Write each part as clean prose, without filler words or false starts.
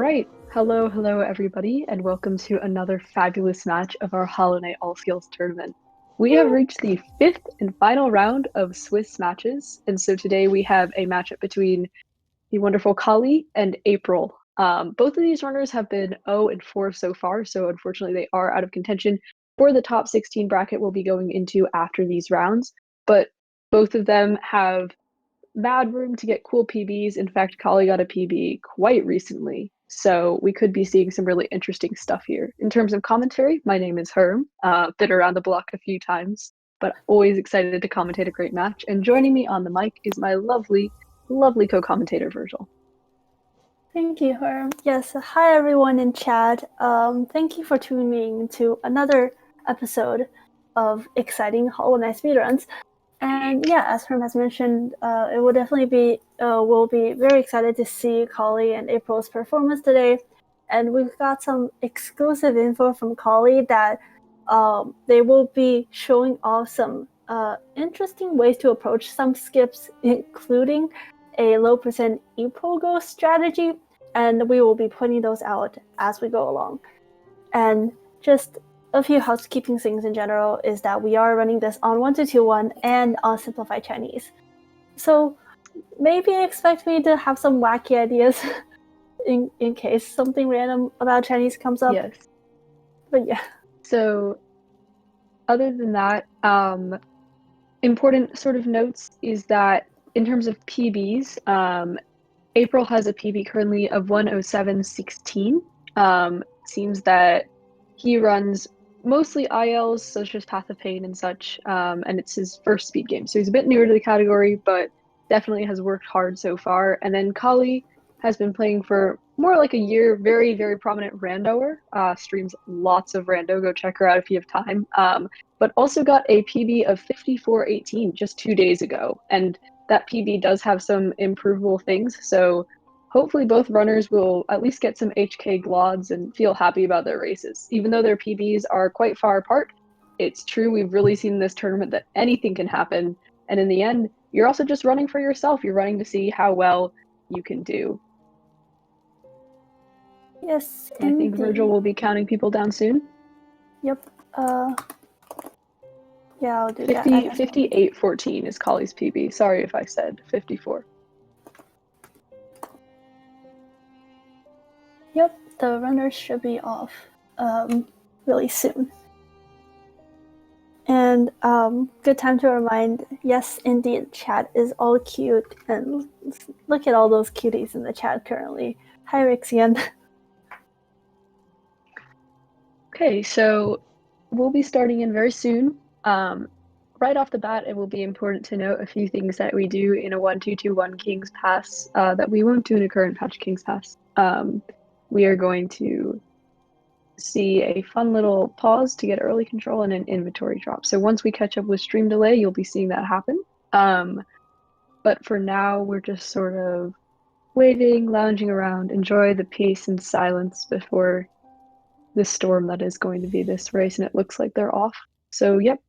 Right. Hello, everybody, and welcome to another fabulous match of our Hollow Knight All Skills tournament. We have reached the fifth and final round of Swiss matches, and so today we have a matchup between the wonderful Collie and April. Both of these runners have been 0 and 4 so far, so unfortunately they are out of contention for the top 16 bracket we'll be going into after these rounds. But both of them have mad room to get cool PBs. In fact, Collie got a PB quite recently, so we could be seeing some really interesting stuff here. In terms of commentary, my name is Herm. Been around the block a few times, but always excited to commentate a great match. And joining me on the mic is my lovely, lovely co-commentator, Virgil. Thank you, Herm. Yes, hi everyone in chat. Thank you for tuning in to another episode of exciting Hollow Knight speedruns. And yeah, as Herm has mentioned, it will definitely be, we'll be very excited to see Collie and April's performance today. And we've got some exclusive info from Collie that they will be showing off some interesting ways to approach some skips, including a low percent e-pogo strategy, and we will be pointing those out as we go along. And just a few housekeeping things in general is that we are running this on 1221 and on simplified Chinese. So maybe expect me to have some wacky ideas in case something random about Chinese comes up. Yes. But yeah. So other than that, important sort of notes is that in terms of PBs, April has a PB currently of 107.16. Seems that he runs mostly ILs, such as Path of Pain and such, and it's his first speed game. So he's a bit newer to the category, but definitely has worked hard so far. And then Collie has been playing for more like a year, very, very prominent randoer, streams lots of rando, go check her out if you have time, but also got a PB of 54.18 just 2 days ago. And that PB does have some improvable things, so hopefully both runners will at least get some HK glods and feel happy about their races. Even though their PBs are quite far apart, it's true, we've really seen in this tournament that anything can happen, and in the end, you're also just running for yourself. You're running to see how well you can do. Yes, I think Virgil will be counting people down soon. Yep. Yeah, I'll do 50, that. 58.14 is Collie's PB. Sorry if I said 54. Yep, the runners should be off really soon. And good time to remind, yes, indeed, chat is all cute. And look at all those cuties in the chat currently. Hi, Rixian. Okay, so we'll be starting in very soon. Right off the bat, it will be important to note a few things that we do in a 1-2-2-1 King's Pass that we won't do in a current patch King's Pass. We are going to see a fun little pause to get early control and an inventory drop. So once we catch up with stream delay, you'll be seeing that happen. But for now, we're just sort of waiting, lounging around, enjoy the peace and silence before the storm that is going to be this race, and it looks like they're off. So yep,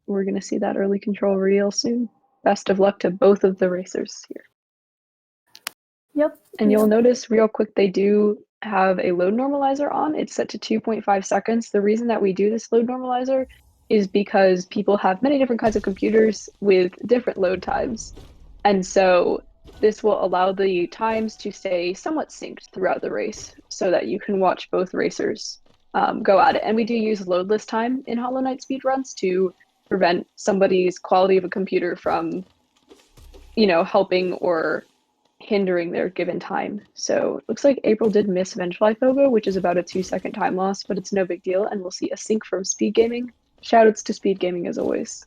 we're going to see that early control real soon. Best of luck to both of the racers here. Yep. And you'll notice real quick they do have a load normalizer on. It's set to 2.5 seconds. The reason that we do this load normalizer is because people have many different kinds of computers with different load times. And so this will allow the times to stay somewhat synced throughout the race so that you can watch both racers go at it. And we do use loadless time in Hollow Knight speedruns to prevent somebody's quality of a computer from, helping or hindering their given time. So it looks like April did miss Vengefly Fogo, which is about a 2-second time loss, but it's no big deal, and we'll see a sync from Speed Gaming. Shoutouts to Speed Gaming as always.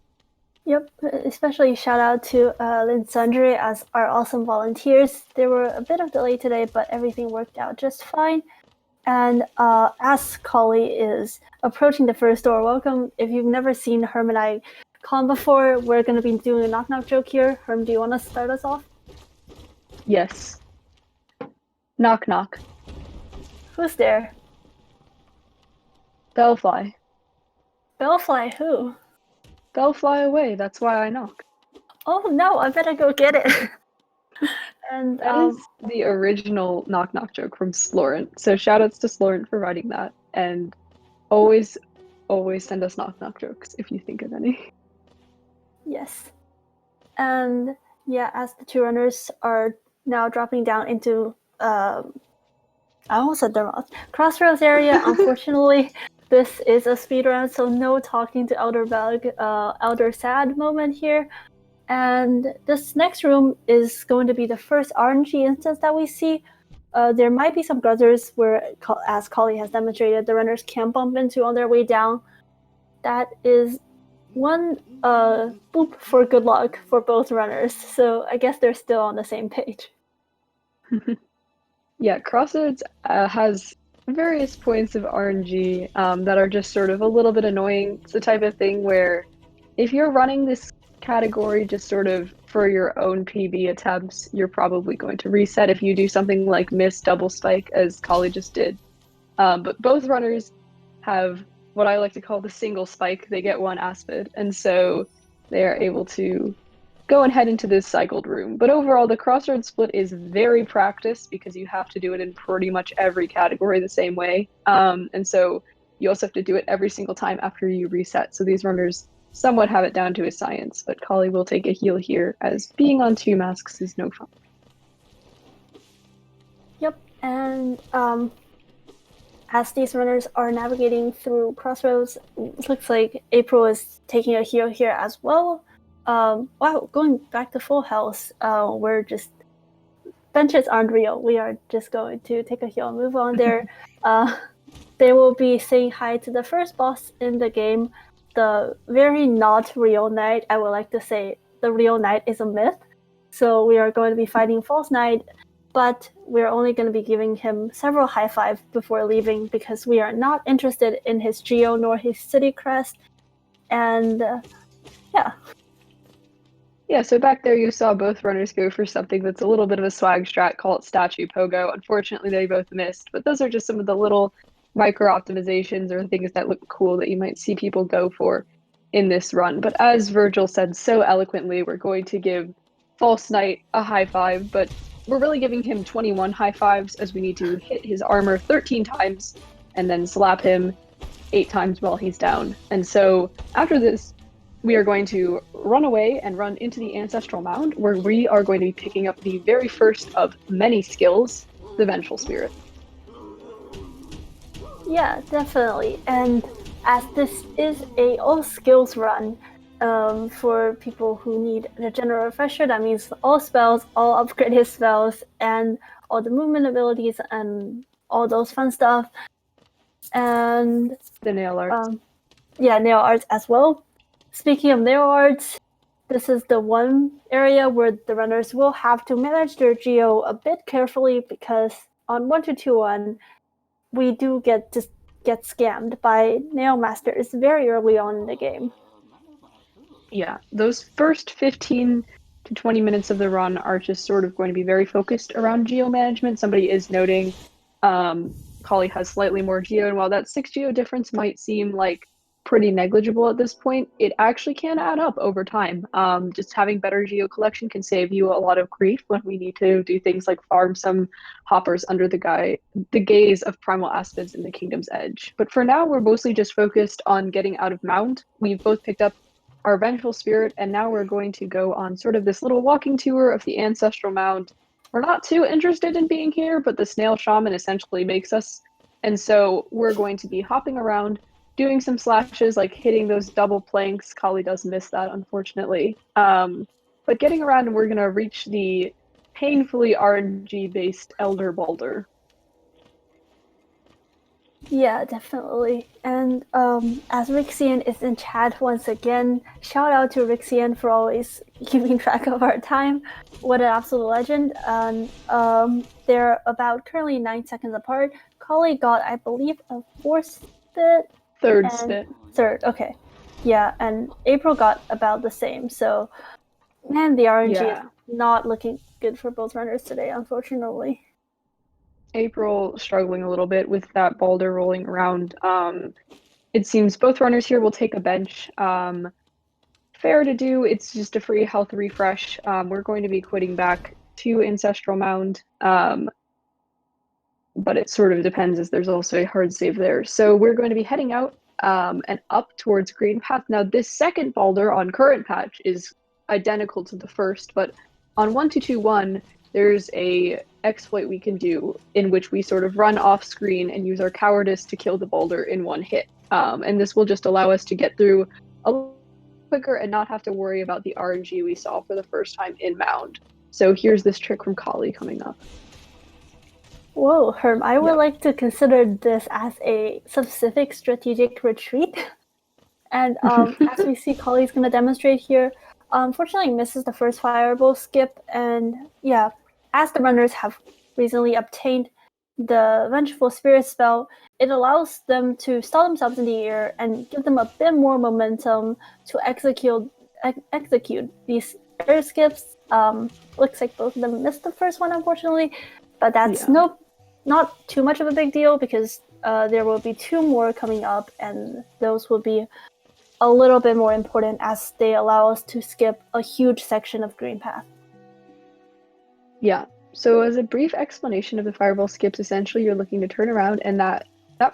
Yep, especially shout out to Lynn Sundry as our awesome volunteers. There were a bit of delay today, but everything worked out just fine. And as Collie is approaching the first door, welcome. If you've never seen Herm and I con before, we're going to be doing a knock-knock joke here. Herm, do you want to start us off? Yes. Knock knock. Who's there? Bellfly. Bellfly, who? Bellfly away, that's why I knock. Oh no, I better go get it. And That is the original knock knock joke from Slorent. So shout outs to Slorent for writing that. And always, always send us knock knock jokes if you think of any. yes. And yeah, as the two runners are now dropping down into I almost said their mouth. Crossroads area, unfortunately, this is a speedrun, so no talking to Elder Bug, Elder Sad moment here. And this next room is going to be the first RNG instance that we see. There might be some gutters where, as Collie has demonstrated, the runners can bump into on their way down. That is one boop for good luck for both runners, so I guess they're still on the same page. Yeah, Crossroads has various points of RNG that are just sort of a little bit annoying. It's the type of thing where if you're running this category just sort of for your own PB attempts, you're probably going to reset if you do something like miss double spike, as Collie just did. But both runners have what I like to call the single spike. They get one aspid, and so they are able to go and head into this cycled room. But overall, the crossroads split is very practiced because you have to do it in pretty much every category the same way. And so you also have to do it every single time after you reset. So these runners somewhat have it down to a science, but Collie will take a heal here as being on two masks is no fun. Yep, and as these runners are navigating through crossroads, it looks like April is taking a heal here as well. Wow, going back to full health, we're just benches aren't real. We are just going to take a heal and move on there. They will be saying hi to the first boss in the game, the very not real knight. I would like to say the real knight is a myth. So we are going to be fighting False Knight, but we're only going to be giving him several high fives before leaving because we are not interested in his geo nor his city crest. And yeah. Yeah, so back there you saw both runners go for something that's a little bit of a swag strat, call it statue pogo. Unfortunately, they both missed, but those are just some of the little micro optimizations or things that look cool that you might see people go for in this run. But as Virgil said so eloquently, we're going to give False Knight a high five, but we're really giving him 21 high fives as we need to hit his armor 13 times and then slap him 8 times while he's down. And so after this, we are going to run away and run into the Ancestral Mound, where we are going to be picking up the very first of many skills, the Vengeful Spirit. Yeah, definitely. And as this is a all skills run, for people who need the general refresher, that means all spells, all upgraded spells, and all the movement abilities and all those fun stuff. And the nail arts. Yeah, nail arts as well. Speaking of nail arts, this is the one area where the runners will have to manage their geo a bit carefully because on 1-2-1, we do get scammed by nail masters very early on in the game. Yeah, those first 15 to 20 minutes of the run are just sort of going to be very focused around geo management. Somebody is noting Collie has slightly more geo, and while that 6 geo difference might seem like pretty negligible at this point, it actually can add up over time. Just having better geo collection can save you a lot of grief when we need to do things like farm some hoppers under the gaze of primal aspids in the Kingdom's Edge. But for now, we're mostly just focused on getting out of Mound. We've both picked up our Vengeful Spirit, and now we're going to go on sort of this little walking tour of the Ancestral Mound. We're not too interested in being here, but the Snail Shaman essentially makes us. And so we're going to be hopping around, doing some slashes, like hitting those double planks. Collie does miss that, unfortunately. But getting around, and we're going to reach the painfully RNG-based Elder Boulder. Yeah, definitely. And as Rixian is in chat once again, shout out to Rixian for always keeping track of our time. What an absolute legend. And they're about currently 9 seconds apart. Collie got, I believe, a 4th spit. Third spit. Third, okay. Yeah, and April got about the same. So, man, the RNG is not looking good for both runners today, unfortunately. April struggling a little bit with that boulder rolling around. It seems both runners here will take a bench. Fair to do. It's just a free health refresh. We're going to be quitting back to Ancestral Mound, but it sort of depends, as there's also a hard save there. So we're going to be heading out and up towards Green Path. Now, this second boulder on Current Patch is identical to the first, but on 1221, there's a exploit we can do in which we sort of run off screen and use our cowardice to kill the boulder in one hit. And this will just allow us to get through a little quicker and not have to worry about the RNG we saw for the first time in Mound. So here's this trick from Collie coming up. Whoa, Herm, I would like to consider this as a specific strategic retreat. And as we see, Collie's going to demonstrate here. Unfortunately, misses the first fireball skip. And yeah, as the runners have recently obtained the Vengeful Spirit spell, it allows them to stall themselves in the air and give them a bit more momentum to execute these air skips. Looks like both of them missed the first one, unfortunately, but that's not too much of a big deal because there will be two more coming up, and those will be a little bit more important as they allow us to skip a huge section of Green Path. Yeah. So as a brief explanation of the fireball skips, essentially you're looking to turn around, and that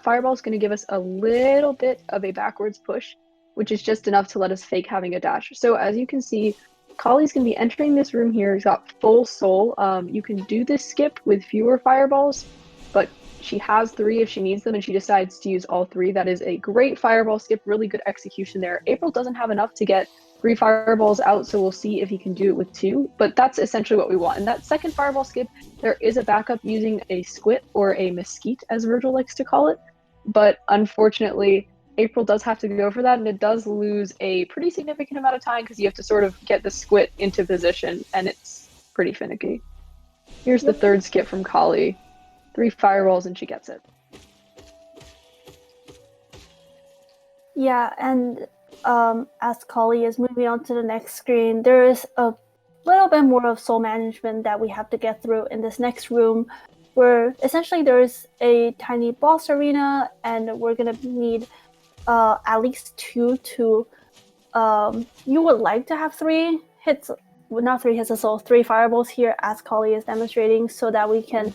fireball is going to give us a little bit of a backwards push, which is just enough to let us fake having a dash. So as you can see, Collie's going to be entering this room here. He's got full soul. You can do this skip with fewer fireballs, but she has 3 if she needs them, and she decides to use all 3. That is a great fireball skip, really good execution there. April doesn't have enough to get 3 fireballs out, so we'll see if he can do it with 2, but that's essentially what we want. And that second fireball skip, there is a backup using a squit or a mesquite, as Virgil likes to call it, but unfortunately, April does have to go for that, and it does lose a pretty significant amount of time because you have to sort of get the squit into position, and it's pretty finicky. Here's the third skip from Collie. 3 fireballs and she gets it. Yeah, and as Collie is moving on to the next screen, there is a little bit more of soul management that we have to get through in this next room, where essentially there is a tiny boss arena, and we're gonna need at least 2 to. You would like to have 3 hits. Well, not 3 hits of soul, 3 fireballs here, as Collie is demonstrating, so that we can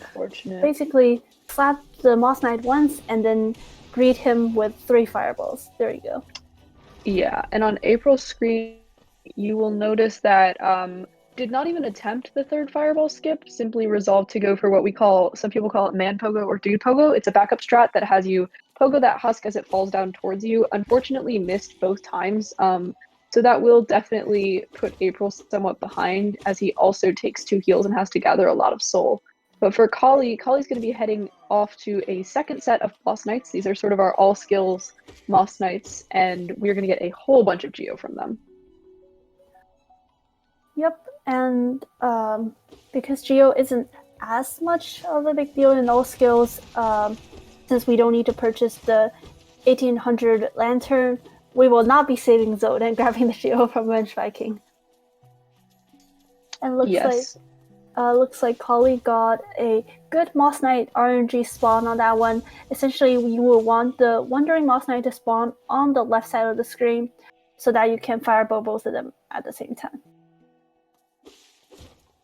basically slap the Moss Knight once and then greet him with 3 fireballs. There you go. Yeah, and on April's screen, you will notice that did not even attempt the third fireball skip, simply resolved to go for what some people call it man pogo or dude pogo. It's a backup strat that has you pogo that husk as it falls down towards you. Unfortunately, missed both times. So that will definitely put April somewhat behind, as he also takes 2 heals and has to gather a lot of soul. But for Collie's going to be heading off to a second set of Moss Knights. These are sort of our all skills Moss Knights, and we're going to get a whole bunch of Geo from them. Yep, and because Geo isn't as much of a big deal in all skills, since we don't need to purchase the 1800 lantern, we will not be saving Zode and grabbing the Geo from Revenge Viking. And looks like Collie got a good Moss Knight RNG spawn on that one. Essentially, you will want the Wandering Moss Knight to spawn on the left side of the screen so that you can fireball both of them at the same time.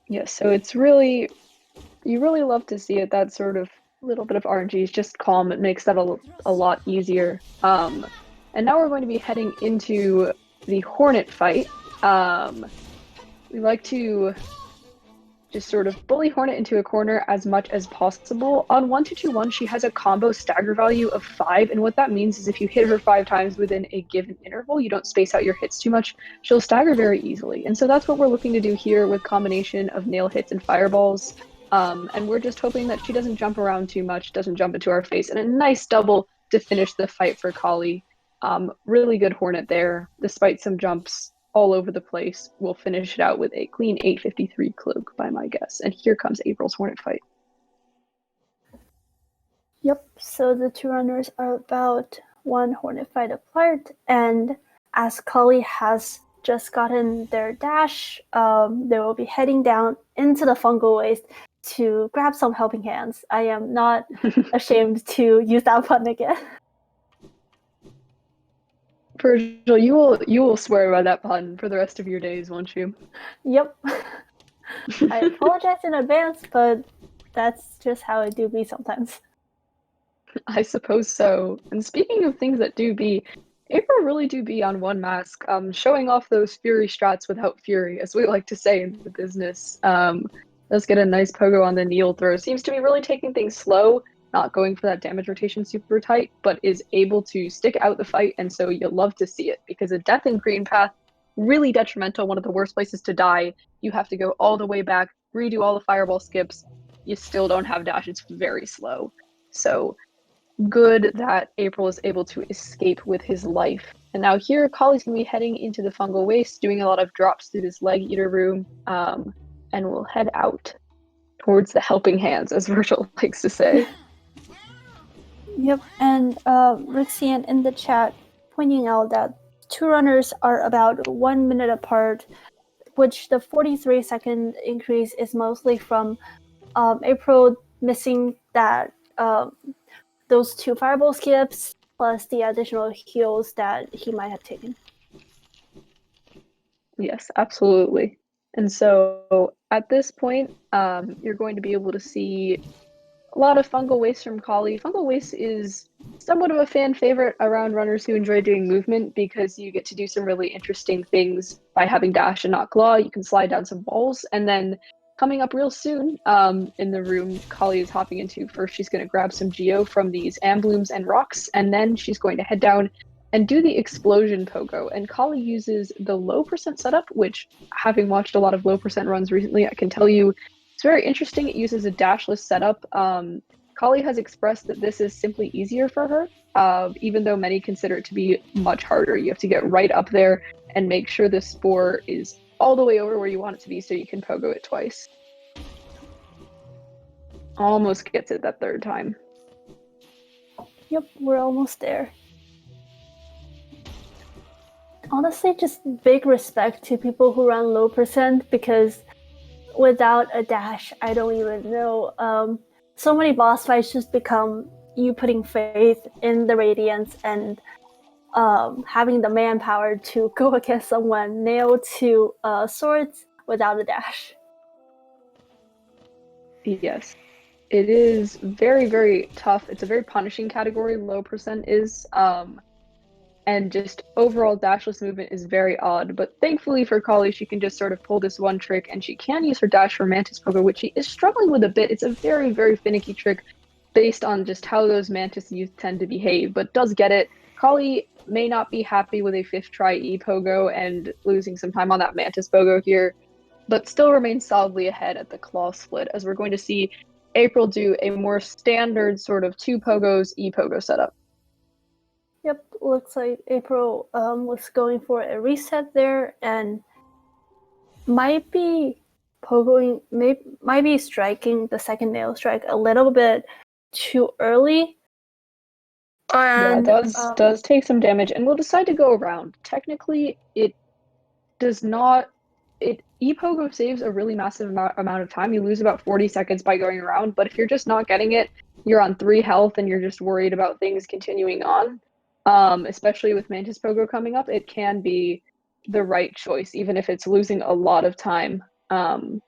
Yes, so it's really, you really love to see it. That sort of little bit of RNG is just calm. It makes that a lot easier. And now we're going to be heading into the Hornet fight. We like to just sort of bully Hornet into a corner as much as possible. On 1221, she has a combo stagger value of 5, and what that means is if you hit her 5 times within a given interval, you don't space out your hits too much, she'll stagger very easily. And so that's what we're looking to do here with combination of nail hits and fireballs. And we're just hoping that she doesn't jump around too much, doesn't jump into our face, and a nice double to finish the fight for Collie. Really good Hornet there, despite some jumps all over the place. We'll finish it out with a clean 853 cloak by my guess. And here comes April's Hornet fight. Yep, so the 2 runners are about 1 Hornet fight apart, and as Collie has just gotten their dash, they will be heading down into the fungal waste to grab some helping hands. I am not ashamed to use that pun again. Virgil, you will swear by that pun for the rest of your days, won't you? Yep. I apologize in advance, but that's just how it do be sometimes. I suppose so. And speaking of things that do be, April really do be on one mask, showing off those fury strats without fury, as we like to say in the business. Does get a nice pogo on the kneel throw. Seems to be really taking things slow, not going for that damage rotation super tight, but is able to stick out the fight, and so you'll love to see it because a death in green path, really detrimental, one of the worst places to die. You have to go all the way back, redo all the fireball skips. You still don't have dash. It's very slow. So good that April is able to escape with his life. And now here, Collie's going to be heading into the fungal waste, doing a lot of drops through this leg eater room, and we'll head out towards the helping hands, as Virgil likes to say. Yep, and Rixian in the chat pointing out that two runners are about 1 minute apart, which the 43-second increase is mostly from April missing that those two fireball skips plus the additional heals that he might have taken. Yes, absolutely. And so at this point, you're going to be able to see a lot of fungal waste from Collie. Fungal waste is somewhat of a fan favorite around runners who enjoy doing movement because you get to do some really interesting things by having dash and not claw. You can slide down some balls, and then coming up real soon in the room Collie is hopping into, first she's going to grab some geo from these amblooms and rocks, and then she's going to head down and do the explosion pogo. And Collie uses the low percent setup, which, having watched a lot of low percent runs recently, I can tell you it's very interesting. It uses a dashless setup. Collie has expressed that this is simply easier for her, even though many consider it to be much harder. You have to get right up there and make sure the spore is all the way over where you want it to be so you can pogo it twice. Almost gets it that third time. Yep, we're almost there. Honestly, just big respect to people who run low percent, because without a dash, I don't even know. So many boss fights just become you putting faith in the Radiance and having the manpower to go against someone nailed to swords without a dash. Yes. It is very, very tough. It's a very punishing category, low percent is. And just overall dashless movement is very odd. But thankfully for Collie, she can just sort of pull this one trick, and she can use her dash for Mantis Pogo, which she is struggling with a bit. It's a very, very finicky trick based on just how those Mantis youth tend to behave, but does get it. Collie may not be happy with a fifth try E Pogo and losing some time on that Mantis Pogo here, but still remains solidly ahead at the claw split, as we're going to see April do a more standard sort of two Pogos E Pogo setup. Yep, looks like April was going for a reset there and might be pogoing, might be striking the second nail strike a little bit too early. And, yeah, it does take some damage, and we'll decide to go around. Technically, it does not. E-Pogo saves a really massive amount of time. You lose about 40 seconds by going around, but if you're just not getting it, you're on 3 health and you're just worried about things continuing on. Especially with Mantis Pogo coming up, it can be the right choice, even if it's losing a lot of time. And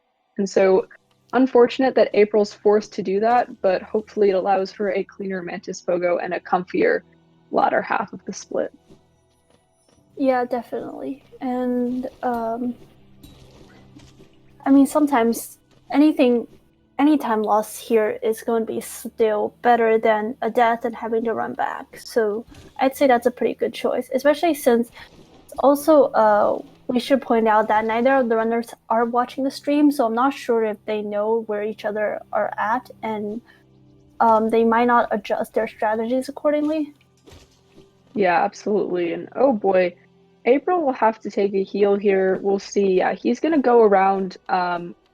so, unfortunate that April's forced to do that, but hopefully it allows for a cleaner Mantis Pogo and a comfier latter half of the split. Yeah, definitely. And I mean, sometimes any time lost here is going to be still better than a death and having to run back. So I'd say that's a pretty good choice, especially since also we should point out that neither of the runners are watching the stream, so I'm not sure if they know where each other are at, and they might not adjust their strategies accordingly. Yeah, absolutely. And oh boy, April will have to take a heal here. We'll see. Yeah, he's gonna go around.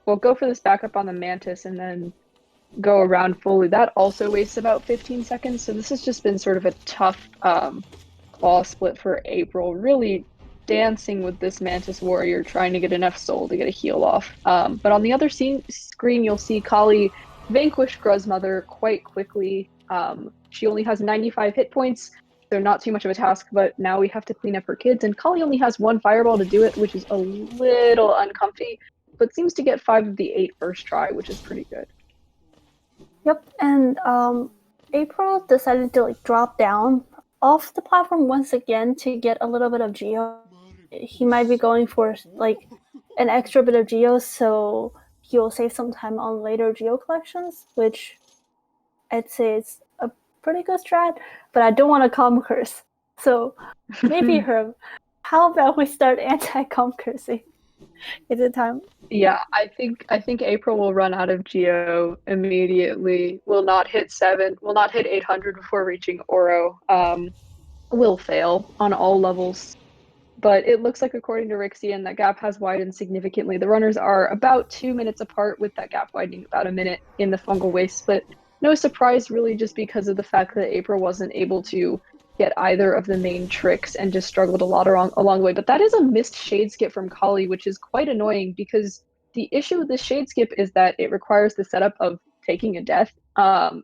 We'll go for this backup on the Mantis and then go around fully. That also wastes about 15 seconds. So this has just been sort of a tough claw split for April. Really dancing with this Mantis warrior, trying to get enough soul to get a heal off. But on the other screen, you'll see Collie vanquish Gruzmother quite quickly. She only has 95 hit points. So not too much of a task, but now we have to clean up her kids, and Collie only has one fireball to do it, which is a little uncomfy, but seems to get 5 of the 8 first try, which is pretty good. Yep, and April decided to drop down off the platform once again to get a little bit of geo. He might be going for an extra bit of geo, so he'll save some time on later geo collections, which I'd say is a pretty good strat, but I don't want to comp curse. So maybe Herb, how about we start anti-comp cursing? Is it time? Yeah, I think April will run out of geo immediately. Will not hit 800 before reaching Oro. Will fail on all levels. But it looks like, according to Rixian, that gap has widened significantly. The runners are about 2 minutes apart, with that gap widening about a minute in the fungal waste split. No surprise, really, just because of the fact that April wasn't able to get either of the main tricks and just struggled a lot along the way. But that is a missed shade skip from Collie, which is quite annoying because the issue with this shade skip is that it requires the setup of taking a death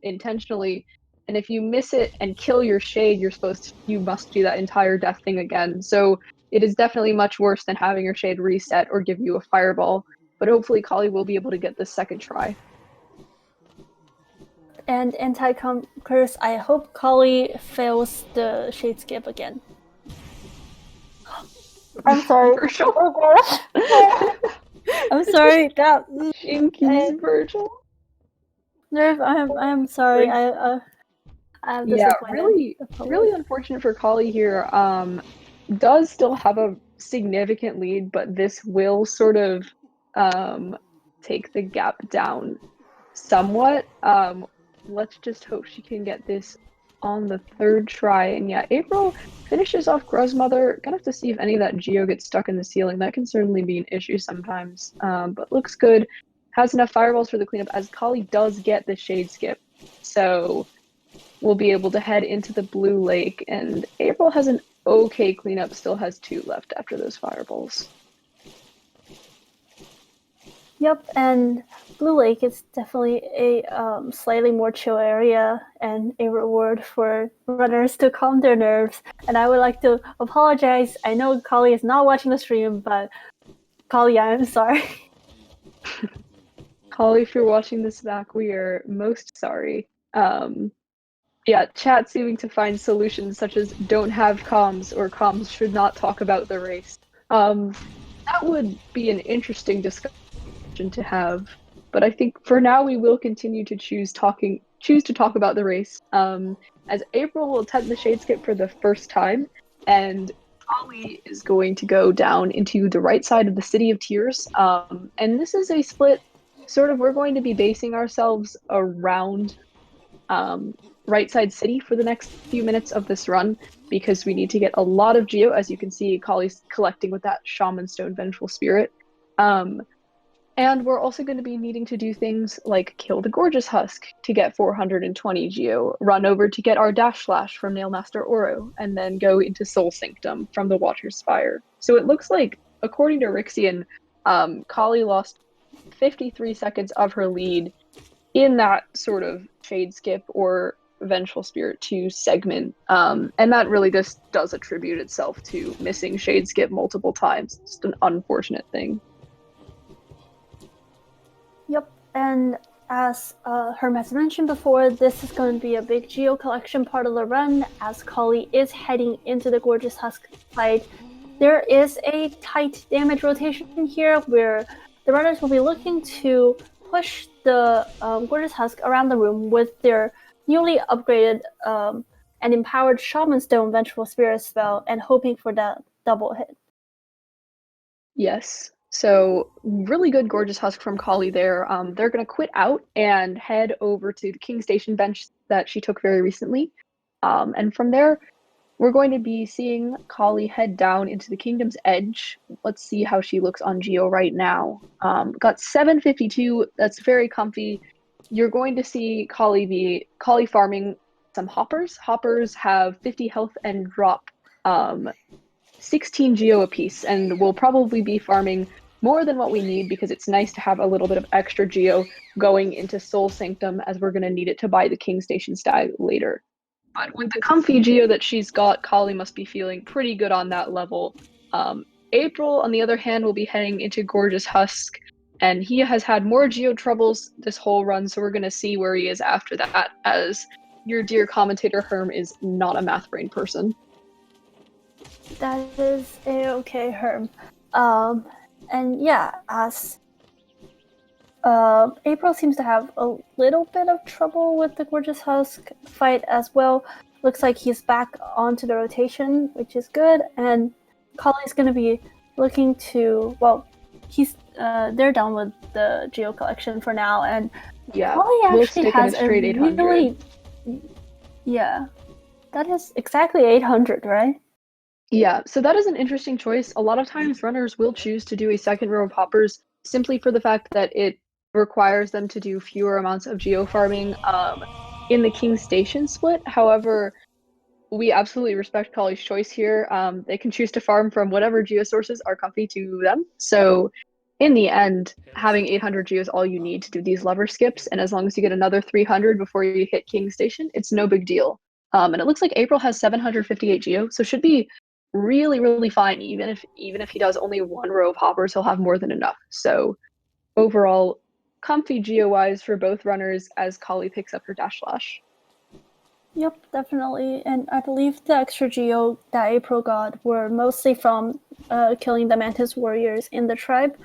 intentionally. And if you miss it and kill your shade, you must do that entire death thing again. So it is definitely much worse than having your shade reset or give you a fireball, but hopefully Collie will be able to get this second try. And anti-comp curse, I hope Collie fails the shade skip again. I'm sorry. Virgil. Oh gosh. I'm sorry. That Jinkies, Virgil. Nerve, I'm sorry. I'm disappointed. Really unfortunate for Collie here. Does still have a significant lead, but this will sort of take the gap down somewhat. Let's just hope she can get this on the third try. And yeah, April finishes off Gruzmother. Gonna have to see if any of that geo gets stuck in the ceiling. That can certainly be an issue sometimes. But looks good. Has enough fireballs for the cleanup, as Collie does get the shade skip. So we'll be able to head into the blue lake, and April has an okay cleanup, still has 2 left after those fireballs. Yep, and Blue Lake is definitely a slightly more chill area and a reward for runners to calm their nerves. And I would like to apologize. I know Collie is not watching the stream, but Collie, I am sorry. Collie, if you're watching this back, we are most sorry. Yeah, chat seeming to find solutions such as don't have comms or comms should not talk about the race. That would be an interesting discussion to have, but I think for now we will continue to choose to talk about the race. As April will attempt the shade skip for the first time, and Collie is going to go down into the right side of the City of Tears. And this is a split. We're going to be basing ourselves around right side city for the next few minutes of this run, because we need to get a lot of geo. As you can see, Collie's collecting with that Shaman Stone Vengeful Spirit. And we're also going to be needing to do things like kill the Gorgeous Husk to get 420 geo, run over to get our Dash Slash from Nailmaster Oro, and then go into Soul Sanctum from the Water Spire. So it looks like, according to Rixian, Collie lost 53 seconds of her lead in that sort of shade skip or Vengeful Spirit 2 segment. And that really just does attribute itself to missing shade skip multiple times. It's just an unfortunate thing. Yep, and as Herm has mentioned before, this is going to be a big geo collection part of the run, as Collie is heading into the Gorgeous Husk fight. There is a tight damage rotation here where the runners will be looking to push the Gorgeous Husk around the room with their newly upgraded and empowered Shaman Stone Vengeful Spirit spell, and hoping for that double hit. Yes. So really good Gorgeous Husk from Collie there. They're going to quit out and head over to the King Station bench that she took very recently. And from there, we're going to be seeing Collie head down into the Kingdom's Edge. Let's see how she looks on Geo right now. Got 752. That's very comfy. You're going to see Collie farming some hoppers. Hoppers have 50 health and drop 16 geo apiece, and we'll probably be farming more than what we need, because it's nice to have a little bit of extra geo going into Soul Sanctum, as we're going to need it to buy the King Station stag later. But with the comfy geo that she's got, Collie must be feeling pretty good on that level. April, on the other hand, will be heading into Gorgeous Husk. And he has had more geo troubles this whole run, so we're going to see where he is after that, as your dear commentator Herm is not a math brain person. That is a-okay, Herm. And yeah, as April seems to have a little bit of trouble with the Gorgeous Husk fight as well. Looks like he's back onto the rotation, which is good. And Collie's going to be looking to, well, they're done with the geo collection for now. And Yeah, Collie we'll actually stick in has a straight 800. really, yeah, that is exactly 800, right? Yeah, so that is an interesting choice. A lot of times runners will choose to do a second row of hoppers simply for the fact that it requires them to do fewer amounts of geo farming in the King Station split. However, we absolutely respect Collie's choice here. They can choose to farm from whatever geo sources are comfy to them. So in the end, having 800 geo is all you need to do these lever skips. And as long as you get another 300 before you hit King Station, it's no big deal. And it looks like April has 758 geo, so should be really, really fine. Even if he does only one row of hoppers, he'll have more than enough. So overall, comfy geo wise for both runners as Collie picks up her dash slash. Yep, definitely. And I believe the extra geo that April got were mostly from killing the Mantis warriors in the tribe.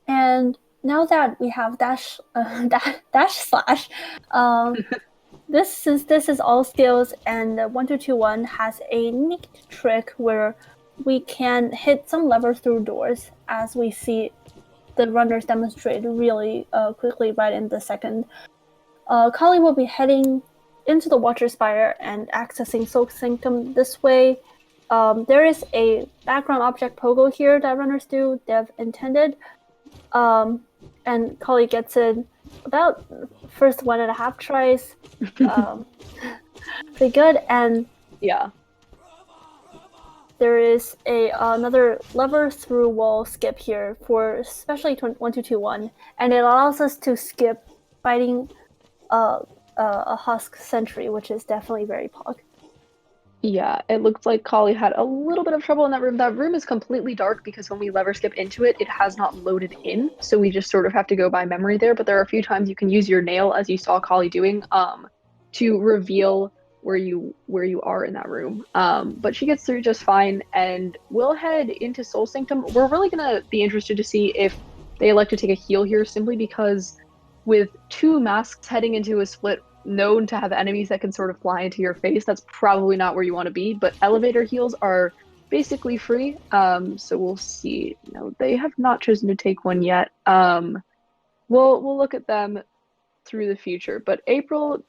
And now that we have dash slash, this is all skills, and 1221 has a neat trick where we can hit some levers through doors, as we see the runners demonstrate really quickly right in the second. Collie will be heading into the Watcher Spire and accessing Soul Sanctum this way. There is a background object pogo here that runners do, they've intended. And Collie gets it about first 1.5 tries. Pretty good. And yeah, there is another lever through wall skip here for especially 1221, and it allows us to skip fighting a Husk Sentry, which is definitely very pog. Yeah, it looked like Collie had a little bit of trouble in that room. That room is completely dark because when we lever skip into it, it has not loaded in. So we just sort of have to go by memory there. But there are a few times you can use your nail, as you saw Collie doing, to reveal where you are in that room. But she gets through just fine, and we'll head into Soul Sanctum. We're really gonna be interested to see if they elect to take a heal here, simply because with 2 masks heading into a split known to have enemies that can sort of fly into your face, that's probably not where you want to be. But elevator heals are basically free, so we'll see. No, they have not chosen to take one yet. We'll look at them through the future. But April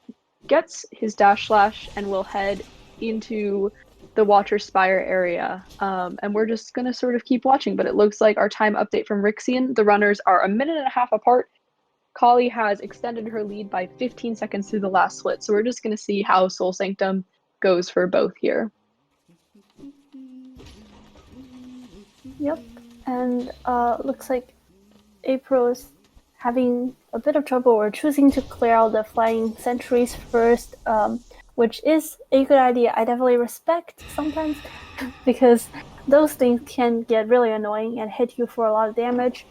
gets his dash slash and will head into the Watcher Spire area, and we're just gonna sort of keep watching. But it looks like our time update from Rixian, the runners are 1.5 minutes apart. Collie has extended her lead by 15 seconds through the last split, so we're just going to see how Soul Sanctum goes for both here. Yep, and looks like April's having a bit of trouble or choosing to clear out the flying sentries first, which is a good idea. I definitely respect sometimes because those things can get really annoying and hit you for a lot of damage.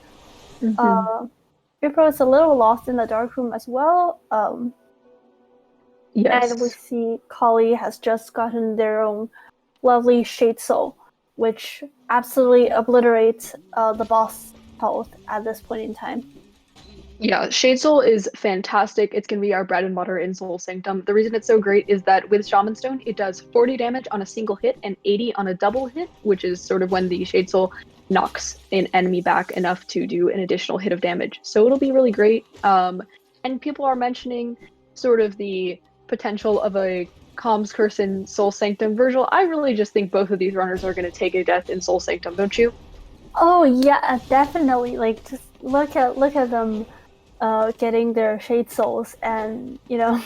April is a little lost in the dark room as well. Yes. And we see Collie has just gotten their own lovely Shade Soul, which absolutely obliterates the boss health at this point in time. Yeah, Shade Soul is fantastic. It's going to be our bread and butter in Soul Sanctum. The reason it's so great is that with Shaman Stone, it does 40 damage on a single hit and 80 on a double hit, which is sort of when the Shade Soul knocks an enemy back enough to do an additional hit of damage. So it'll be really great. And people are mentioning sort of the potential of a Comms Curse in Soul Sanctum. Virgil, I really just think both of these runners are going to take a death in Soul Sanctum, don't you? Oh yeah, definitely. Like, just look at them getting their Shade Souls, and not.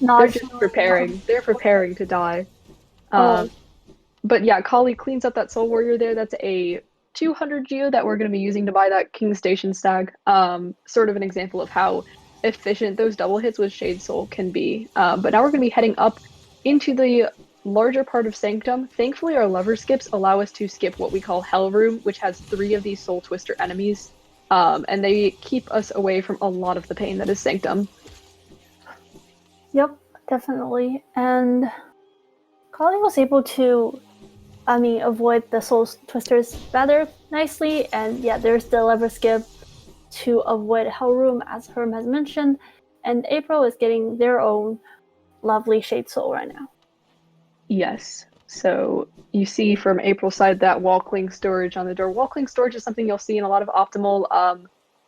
They're just preparing. They're preparing to die. But yeah, Collie cleans up that Soul Warrior there. That's a 200 geo that we're going to be using to buy that King Station stag. Sort of an example of how efficient those double hits with Shade Soul can be. But now we're going to be heading up into the larger part of Sanctum. Thankfully, our lever skips allow us to skip what we call Hell Room, which has 3 of these Soul Twister enemies. and they keep us away from a lot of the pain that is Sanctum. Yep, definitely. And Collie was able to, avoid the Soul Twisters rather nicely. And yeah, there's the lever skip to avoid Hell Room, as Herm has mentioned. And April is getting their own lovely Shade Soul right now. Yes. So you see from April's side that wall cling storage on the door. Wall cling storage is something you'll see in a lot of optimal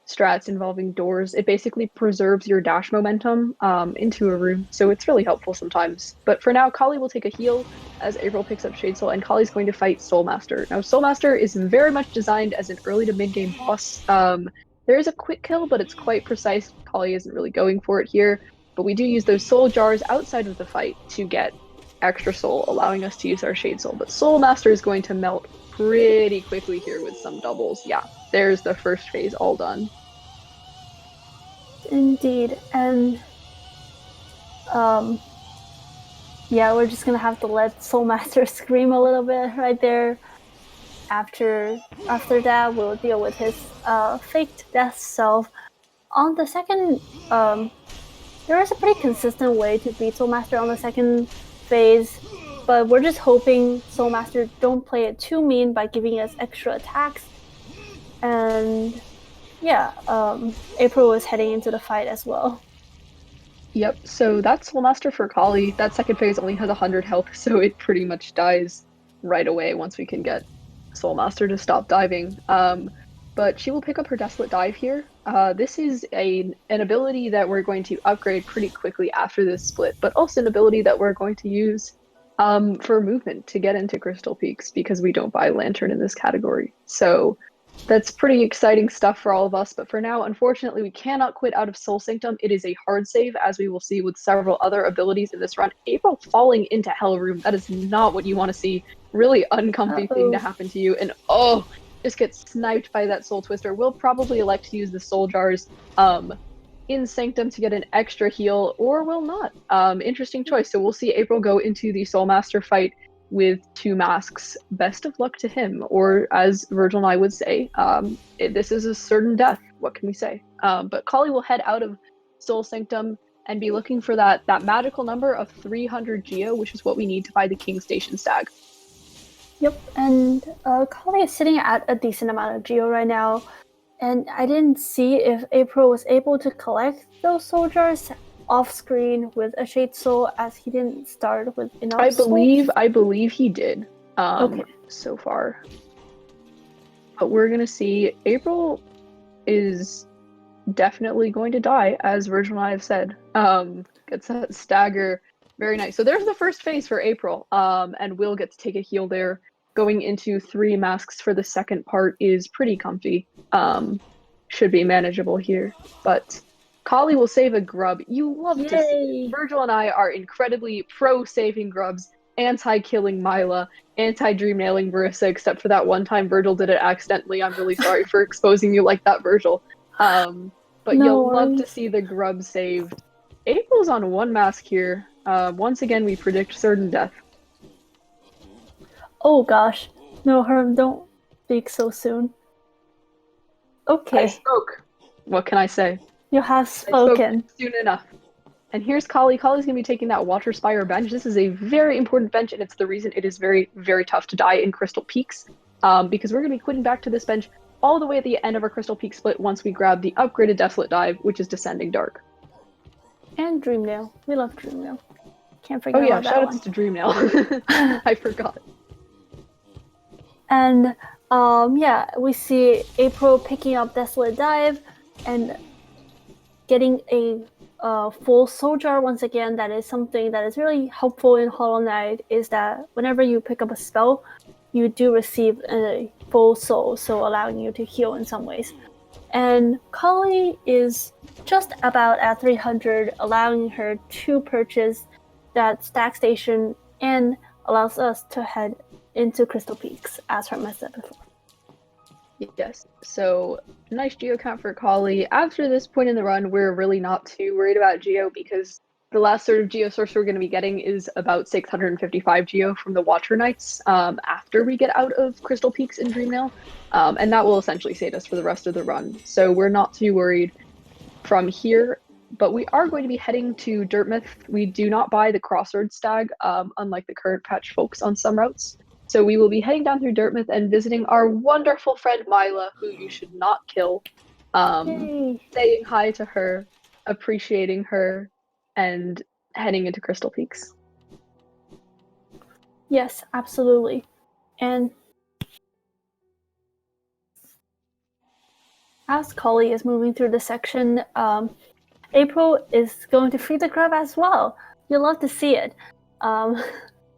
strats involving doors. It basically preserves your dash momentum into a room, so it's really helpful sometimes. But for now, Collie will take a heal as April picks up Shade Soul, and Collie's going to fight Soulmaster. Now, Soulmaster is very much designed as an early to mid game boss. There is a quick kill, but it's quite precise. Collie isn't really going for it here, but we do use those soul jars outside of the fight to get extra soul, allowing us to use our Shade Soul. But Soulmaster is going to melt pretty quickly here with some doubles. Yeah, there's the first phase all done. Indeed. And yeah, we're just gonna have to let Soulmaster scream a little bit right there. After that, we'll deal with his faked death self. On the second, there is a pretty consistent way to beat Soulmaster on the second phase, but we're just hoping Soulmaster don't play it too mean by giving us extra attacks. And yeah, April is heading into the fight as well. Yep, so that's Soulmaster for Collie. That second phase only has 100 health, so it pretty much dies right away once we can get Soulmaster to stop diving. But she will pick up her Desolate Dive here. This is an ability that we're going to upgrade pretty quickly after this split, but also an ability that we're going to use for movement to get into Crystal Peaks because we don't buy Lantern in this category. So that's pretty exciting stuff for all of us, but for now, unfortunately, we cannot quit out of Soul Sanctum. It is a hard save, as we will see with several other abilities in this run. April falling into Hell Room, that is not what you want to see. Really uncomfy thing to happen to you, and oh, just get sniped by that Soul Twister. We'll probably elect to use the Soul Jars in Sanctum to get an extra heal, or will not. Interesting choice. So we'll see April go into the Soul Master fight with 2 masks. Best of luck to him, or as Virgil and I would say, this is a certain death. What can we say? But Collie will head out of Soul Sanctum and be looking for that magical number of 300 Geo, which is what we need to buy the King Station Stag. Yep, and Collie is sitting at a decent amount of Geo right now, and I didn't see if April was able to collect those soldiers off screen with a Shade Soul, as he didn't start with enough. I believe he did. Okay. So far, but we're gonna see. April is definitely going to die, as Virgil and I have said. Gets that stagger, very nice. So there's the first phase for April. And Will get to take a heal there. Going into 3 masks for the second part is pretty comfy. Should be manageable here, but Collie will save a grub. You love to see. Virgil and I are incredibly pro saving grubs, anti-killing Mila, anti-dream nailing Marissa, except for that one time Virgil did it accidentally. I'm really sorry for exposing you like that, Virgil. But you'll love to see the grub saved. April's on 1 mask here. Once again, we predict certain death. Oh gosh. No, Herm, don't speak so soon. Okay. I spoke. What can I say? You have spoken. I spoke soon enough. And here's Collie. Collie's going to be taking that Water Spire bench. This is a very important bench, and it's the reason it is very, very tough to die in Crystal Peaks. Because we're going to be quitting back to this bench all the way at the end of our Crystal Peak split once we grab the upgraded Desolate Dive, which is Descending Dark. And Dreamnail. We love Dreamnail. Can't forget about that. Oh yeah, shoutouts to Dreamnail. I forgot. And yeah, we see April picking up Desolate Dive and getting a full soul jar once again. That is something that is really helpful in Hollow Knight, is that whenever you pick up a spell, you do receive a full soul, so allowing you to heal in some ways. And Collie is just about at 300, allowing her to purchase that stack station and allows us to head into Crystal Peaks, as Herm said before. Yes, so nice Geo count for Collie. After this point in the run, we're really not too worried about Geo because the last sort of geo source we're going to be getting is about 655 geo from the Watcher Knights after we get out of Crystal Peaks in Dreamnail. And that will essentially save us for the rest of the run. So we're not too worried from here, but we are going to be heading to Dirtmouth. We do not buy the Crossroads Stag, unlike the current patch folks on some routes. So we will be heading down through Dirtmouth and visiting our wonderful friend Mila, who you should not kill. Saying hi to her, appreciating her, and heading into Crystal Peaks. Yes, absolutely. And as Collie is moving through the section, April is going to free the grub as well. You'll love to see it.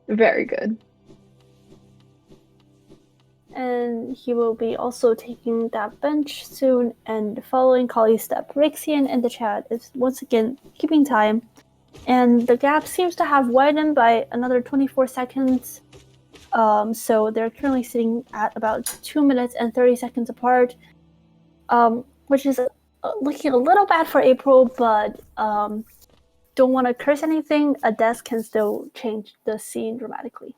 Very good. And he will be also taking that bench soon and following Collie's step. Rixian in the chat is once again keeping time. And the gap seems to have widened by another 24 seconds. So they're currently sitting at about 2 minutes and 30 seconds apart, which is looking a little bad for April, but don't want to curse anything. A death can still change the scene dramatically.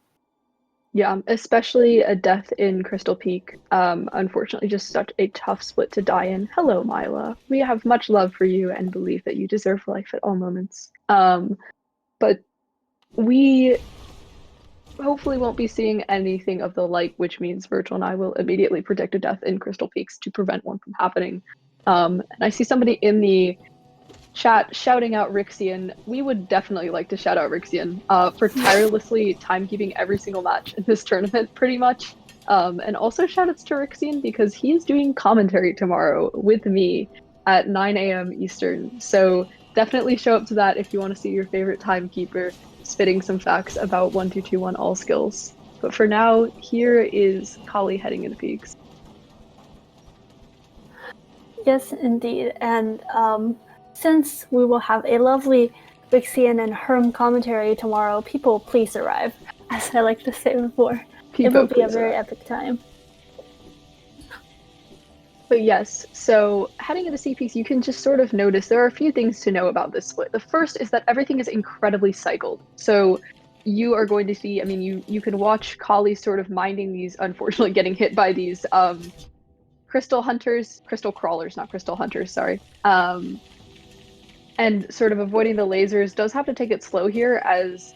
Yeah, especially a death in Crystal Peak. Unfortunately, just such a tough split to die in. Hello, Mila. We have much love for you and believe that you deserve life at all moments. But we hopefully won't be seeing anything of the like, which means Virgil and I will immediately predict a death in Crystal Peaks to prevent one from happening. And I see somebody in the chat shouting out Rixian. We would definitely like to shout out Rixian for tirelessly timekeeping every single match in this tournament, pretty much. And also shoutouts to Rixian because he is doing commentary tomorrow with me at 9 a.m. Eastern. So definitely show up to that if you want to see your favorite timekeeper spitting some facts about 1221 all skills. But for now, here is Collie heading into Peaks. Yes, indeed. And since we will have a lovely Rixian and Herm commentary tomorrow, people please arrive, as I like to say before. It will be a very epic time. But yes, so heading into CPs, you can just sort of notice there are a few things to know about this split. The first is that everything is incredibly cycled. So you are going to see, I mean, you can watch Collie sort of minding these, unfortunately getting hit by these crystal crawlers, not crystal hunters, sorry. And sort of avoiding the lasers does have to take it slow here as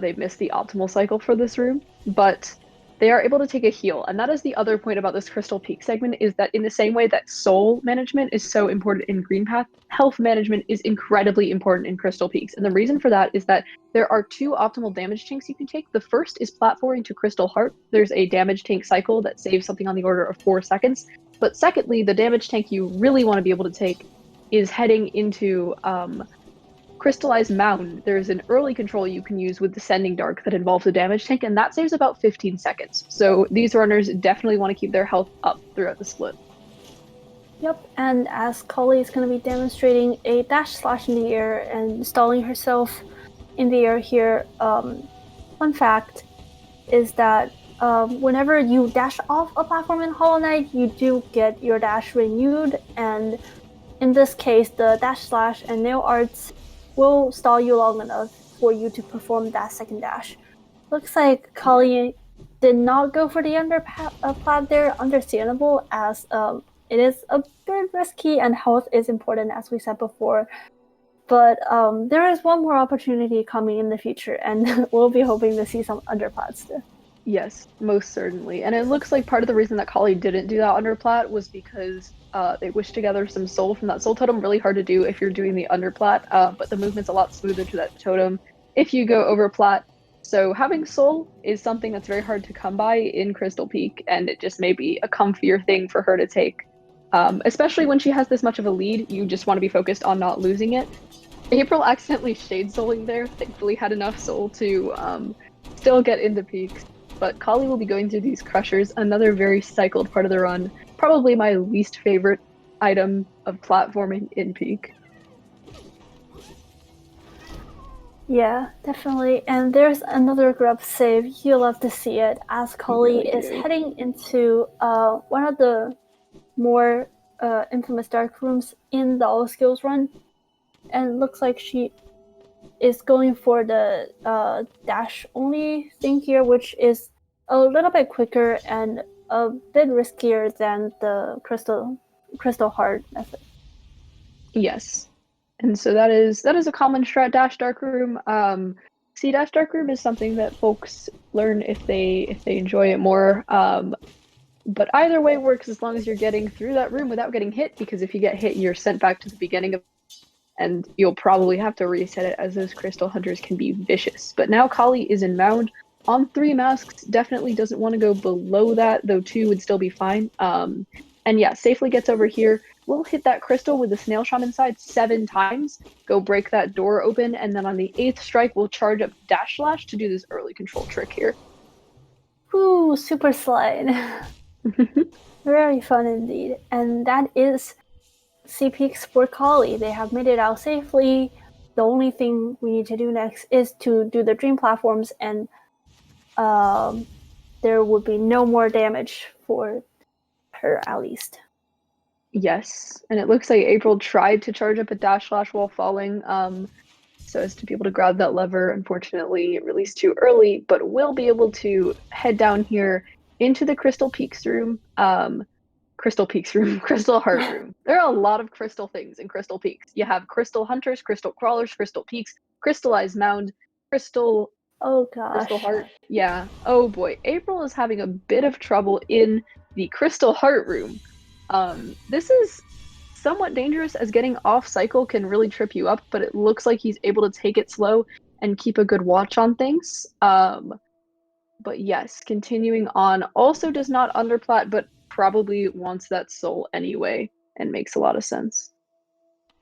they missed the optimal cycle for this room, but they are able to take a heal. And that is the other point about this Crystal Peak segment, is that in the same way that soul management is so important in Green Path, health management is incredibly important in Crystal Peaks. And the reason for that is that there are two optimal damage tanks you can take. The first is platforming to Crystal Heart. There's a damage tank cycle that saves something on the order of 4 seconds. But secondly, the damage tank you really want to be able to take is heading into Crystallized Mountain. There's an early control you can use with Descending Dark that involves a damage tank, and that saves about 15 seconds. So these runners definitely want to keep their health up throughout the split. Yep, and as Collie is going to be demonstrating a dash slash in the air and installing herself in the air here, fun fact is that whenever you dash off a platform in Hollow Knight, you do get your dash renewed, and in this case, the dash slash and nail arts will stall you long enough for you to perform that second dash. Looks like Collie did not go for the underplat there, understandable, as it is a bit risky and health is important, as we said before. But there is one more opportunity coming in the future, and we'll be hoping to see some underplats there. Yes, most certainly. And it looks like part of the reason that Collie didn't do that underplat was because they wished to gather some soul from that soul totem. Really hard to do if you're doing the underplat, but the movement's a lot smoother to that totem if you go over plat. So having soul is something that's very hard to come by in Crystal Peak, and it just may be a comfier thing for her to take. Especially when she has this much of a lead, you just want to be focused on not losing it. April accidentally shade souling there, thankfully had enough soul to still get into Peaks. But Collie will be going through these crushers, another very cycled part of the run. Probably my least favorite item of platforming in Peak. Yeah, definitely. And there's another grub save. You'll love to see it, as Collie is heading into one of the more infamous dark rooms in the all skills run. And it looks like she is going for the dash only thing here, which is a little bit quicker and a bit riskier than the crystal heart method. Yes. And so that is a common strat dash dark room. C dash dark room is something that folks learn if they enjoy it more. But either way works as long as you're getting through that room without getting hit, because if you get hit, you're sent back to the beginning of, and you'll probably have to reset it, as those crystal hunters can be vicious. But now Collie is in mound on 3 masks, definitely doesn't want to go below that, though 2 would still be fine. And yeah, safely gets over here. We'll hit that crystal with the snail shaman side 7 times, go break that door open, and then on the 8th strike, we'll charge up dash slash to do this early control trick here. Ooh, super slide. Very fun indeed. And that is CP for Collie. They have made it out safely. The only thing we need to do next is to do the dream platforms, and there would be no more damage for her at least. Yes, and it looks like April tried to charge up a dash slash while falling, so as to be able to grab that lever. Unfortunately, it released too early, but will be able to head down here into the Crystal Peaks room. Crystal Heart room. There are a lot of crystal things in Crystal Peaks. You have Crystal Hunters, Crystal Crawlers, Crystal Peaks, Crystallized Mound, Crystal... Oh gosh. Crystal Heart. Yeah. Oh boy. April is having a bit of trouble in the Crystal Heart room. This is somewhat dangerous, as getting off cycle can really trip you up, but it looks like he's able to take it slow and keep a good watch on things. But yes, continuing on, also does not underplat, but probably wants that soul anyway, and makes a lot of sense.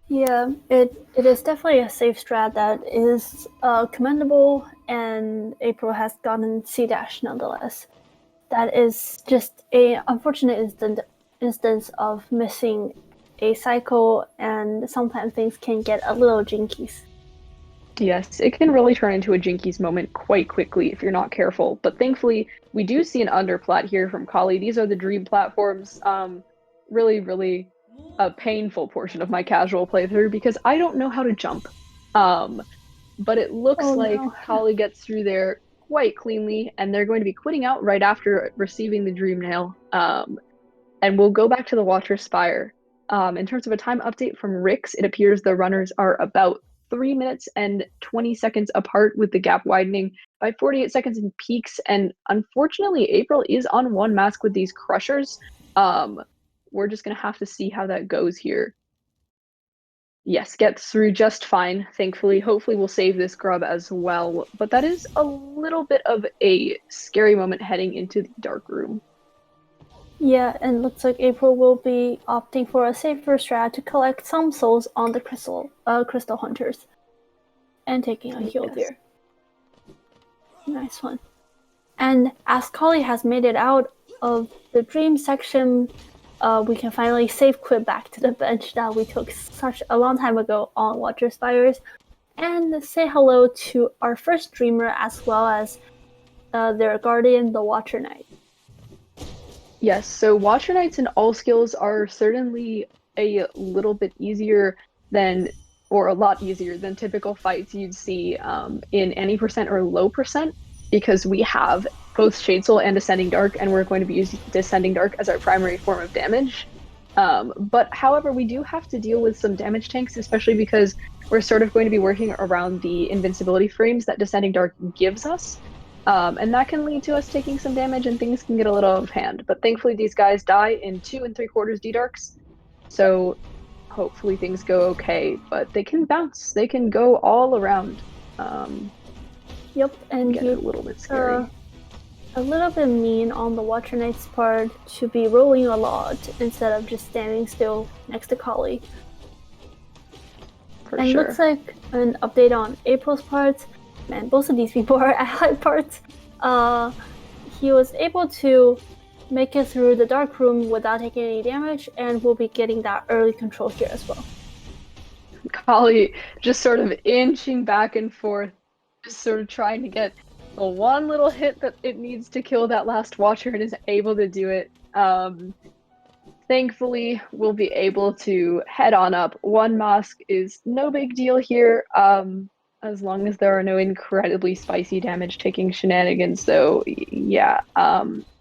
Yeah, it is definitely a safe strat that is commendable, and April has gotten C dash nonetheless. That is just a unfortunate instance of missing a cycle, and sometimes things can get a little jinkies. Yes, it can really turn into a jinkies moment quite quickly if you're not careful. But thankfully, we do see an underplat here from Collie. These are the dream platforms. Really a painful portion of my casual playthrough, because I don't know how to jump. But it looks like Collie gets through there quite cleanly, and they're going to be quitting out right after receiving the dream nail. And we'll go back to the Watcher Spire. In terms of a time update from Rix, it appears the runners are about 3 minutes and 20 seconds apart, with the gap widening by 48 seconds in Peaks. And unfortunately, April is on 1 mask with these Crushers. We're just going to have to see how that goes here. Yes, gets through just fine, thankfully. Hopefully we'll save this grub as well. But that is a little bit of a scary moment heading into the dark room. Yeah, and looks like April will be opting for a safer strat to collect some souls on the crystal hunters, and taking a heal here. Nice one. And as Collie has made it out of the dream section, we can finally safe quit back to the bench that we took such a long time ago on Watcher Spires, and say hello to our first dreamer, as well as their guardian, the Watcher Knight. Yes, so Watcher Knights and all skills are certainly a little bit easier than, or a lot easier than, typical fights you'd see in any percent or low percent, because we have both Shade Soul and Descending Dark, and we're going to be using Descending Dark as our primary form of damage. But however, we do have to deal with some damage tanks, especially because we're sort of going to be working around the invincibility frames that Descending Dark gives us. And that can lead to us taking some damage, and things can get a little out of hand. But thankfully, these guys die in 2 3/4 D-Darks, so hopefully things go okay. But they can bounce. They can go all around. Yep, and get a little bit scary. A little bit mean on the Watcher Knight's part to be rolling a lot instead of just standing still next to Collie. For and sure. Looks like an update on April's part. Man, both of these people are allied parts. He was able to make it through the dark room without taking any damage, and will be getting that early control here as well. Collie just sort of inching back and forth, just sort of trying to get the one little hit that it needs to kill that last Watcher, and is able to do it. Thankfully, we'll be able to head on up. 1 mask is no big deal here. As long as there are no incredibly spicy damage-taking shenanigans, so yeah,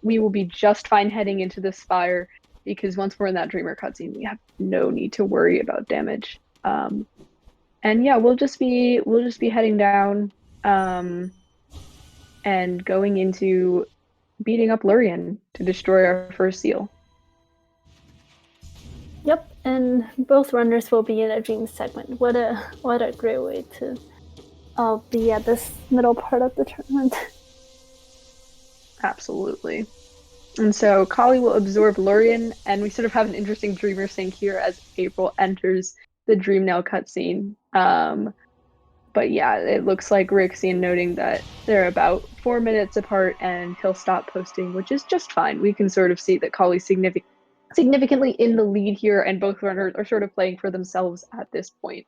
we will be just fine heading into this fire because once we're in that Dreamer cutscene, we have no need to worry about damage. And yeah, we'll just be heading down, and going into beating up Lurian to destroy our first seal. Yep, and both runners will be in a dream segment. What a great way to be at this middle part of the tournament. Absolutely. And so Collie will absorb Lurian, and we sort of have an interesting dreamer sync here as April enters the Dream Nail cutscene. But yeah, it looks like Rixian noting that they're about 4 minutes apart and he'll stop posting, which is just fine. We can sort of see that Collie's significantly in the lead here, and both runners are sort of playing for themselves at this point.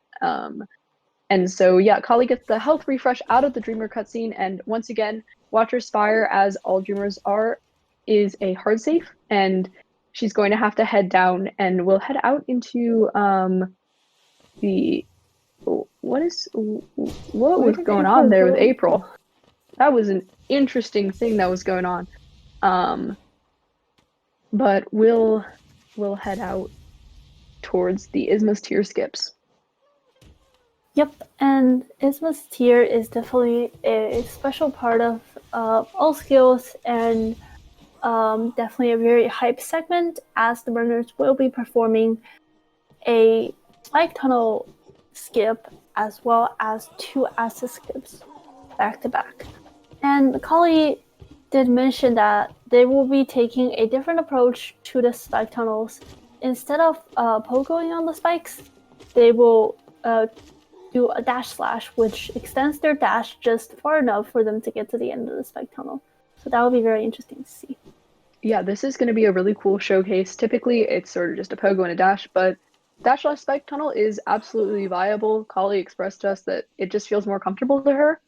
And so, yeah, Collie gets the health refresh out of the Dreamer cutscene, and once again, Watcher's Spire, as all Dreamers are, is a hard save, and she's going to have to head down, and we'll head out into the what was going on there with April? That was an interesting thing that was going on. But we'll head out towards the Isma's tier skips. Yep, and Isma's tier is definitely a special part of all skills, and definitely a very hype segment, as the runners will be performing a spike tunnel skip as well as 2 acid skips back to back. And Collie did mention that they will be taking a different approach to the spike tunnels. Instead of pogoing on the spikes, they will do a dash slash, which extends their dash just far enough for them to get to the end of the spike tunnel. So that will be very interesting to see. Yeah, this is going to be a really cool showcase. Typically, it's sort of just a pogo and a dash, but dash slash spike tunnel is absolutely viable. Collie expressed to us that it just feels more comfortable to her,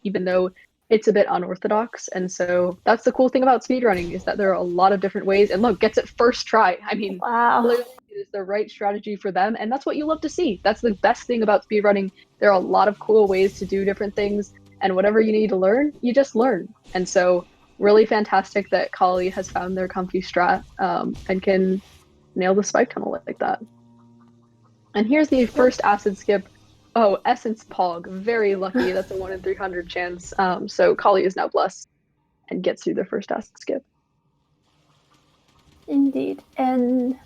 even though it's a bit unorthodox. And so that's the cool thing about speedrunning, is that there are a lot of different ways. And look, gets it first try. I mean, wow. clearly it is the right strategy for them, and that's what you love to see. That's the best thing about speedrunning. There are a lot of cool ways to do different things, and whatever you need to learn, you just learn. And so really fantastic that Collie has found their comfy strat, and can nail the spike tunnel like that. And here's the first acid skip. Oh, Essence Pog. Very lucky. That's a 1 in 300 chance. So Collie is now blessed and gets through the first acid skip. Indeed. And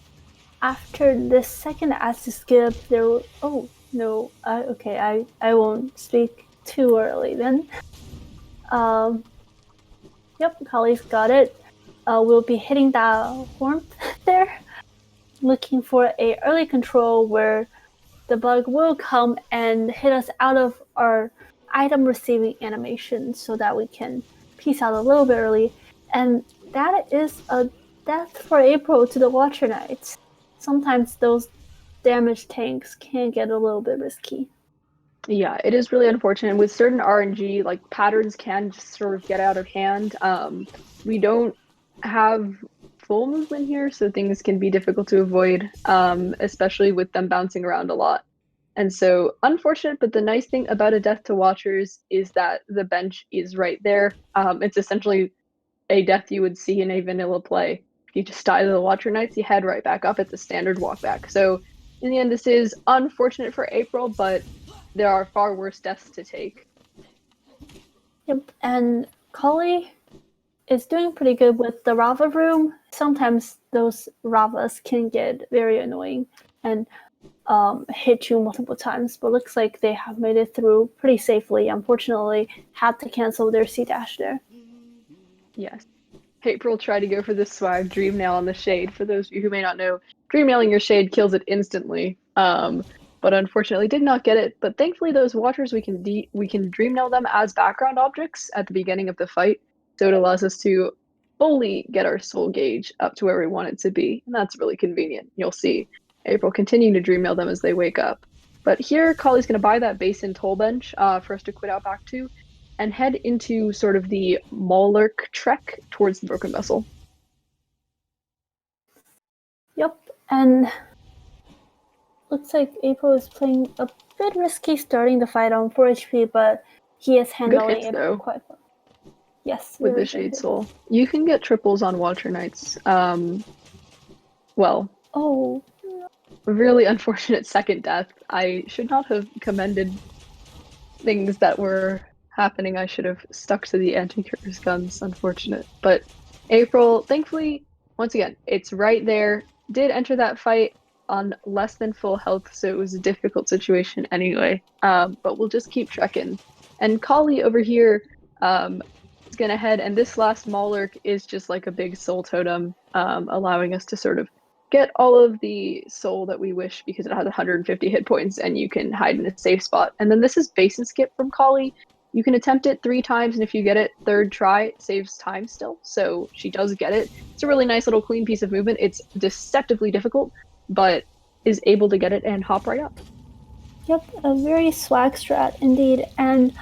after the second acid skip, there will... Oh, no. Okay, I won't speak too early then. Yep, Collie's got it. We'll be hitting that warmth there, looking for a early control where the bug will come and hit us out of our item receiving animation so that we can peace out a little bit early. And that is a death for April to the Watcher Knights. Sometimes those damage tanks can get a little bit risky. Yeah, it is really unfortunate. With certain RNG, like, patterns can just sort of get out of hand. We don't have full movement here, so things can be difficult to avoid, especially with them bouncing around a lot. And so, unfortunate, but the nice thing about a death to Watchers is that the bench is right there. It's essentially a death you would see in a vanilla play. If you just die to the Watcher Knights, you head right back up. It's a standard walk back. So, in the end, this is unfortunate for April, but there are far worse deaths to take. Yep, and Collie is doing pretty good with the Rava room. Sometimes those Ravas can get very annoying and hit you multiple times, but looks like they have made it through pretty safely. Unfortunately, had to cancel their C-dash there. Yes. April tried to go for the swag Dream Nail on the shade. For those of you who may not know, Dream Nailing your shade kills it instantly. But unfortunately did not get it. But thankfully, those Watchers, we can Dream Nail them as background objects at the beginning of the fight. So it allows us to fully get our soul gauge up to where we want it to be. And that's really convenient. You'll see April continuing to Dream Nail them as they wake up. But here, Collie's going to buy that base in toll bench for us to quit out back to, and head into sort of the Maulurk trek towards the Broken Vessel. Yep, and looks like April is playing a bit risky starting the fight on 4 HP, but he is handling hits, it though, quite well. Yes, with very the good Shade hit. Soul. You can get triples on Watcher Knights. Well, Oh, really unfortunate second death. I should not have commended things that were happening. I should have stuck to the anti-curse guns. Unfortunate. But April, thankfully, once again, it's right there. Did enter that fight on less than full health, so it was a difficult situation anyway. But we'll just keep trekking. And Collie over here is gonna head, and this last Maulurk is just like a big soul totem, allowing us to sort of get all of the soul that we wish because it has 150 hit points and you can hide in a safe spot. And then this is base and skip from Collie. You can attempt it 3 times, and if you get it third try, it saves time still. So she does get it. It's a really nice little clean piece of movement. It's deceptively difficult, but is able to get it and hop right up. yep, a very swag strat indeed. And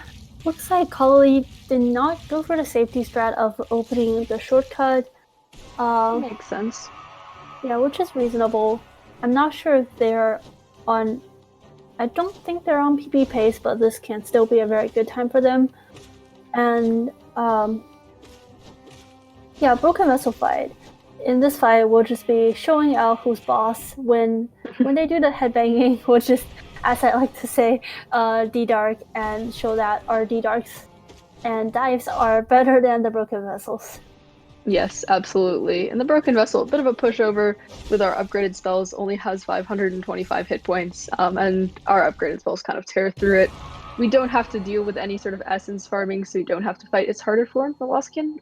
looks like Collie did not go for the safety strat of opening the shortcut. Makes sense. Yeah, which is reasonable. I'm not sure if they're on. I don't think they're on PB pace, but this can still be a very good time for them. And yeah, Broken Vessel fight. In this fight, we'll just be showing out who's boss. When they do the headbanging, we'll just, as I like to say, D-Dark, and show that our D-Darks and dives are better than the Broken Vessels. Yes, absolutely. And the Broken Vessel, a bit of a pushover with our upgraded spells, only has 525 hit points, and our upgraded spells kind of tear through it. We don't have to deal with any sort of essence farming, so we don't have to fight its harder form, the Lostkin.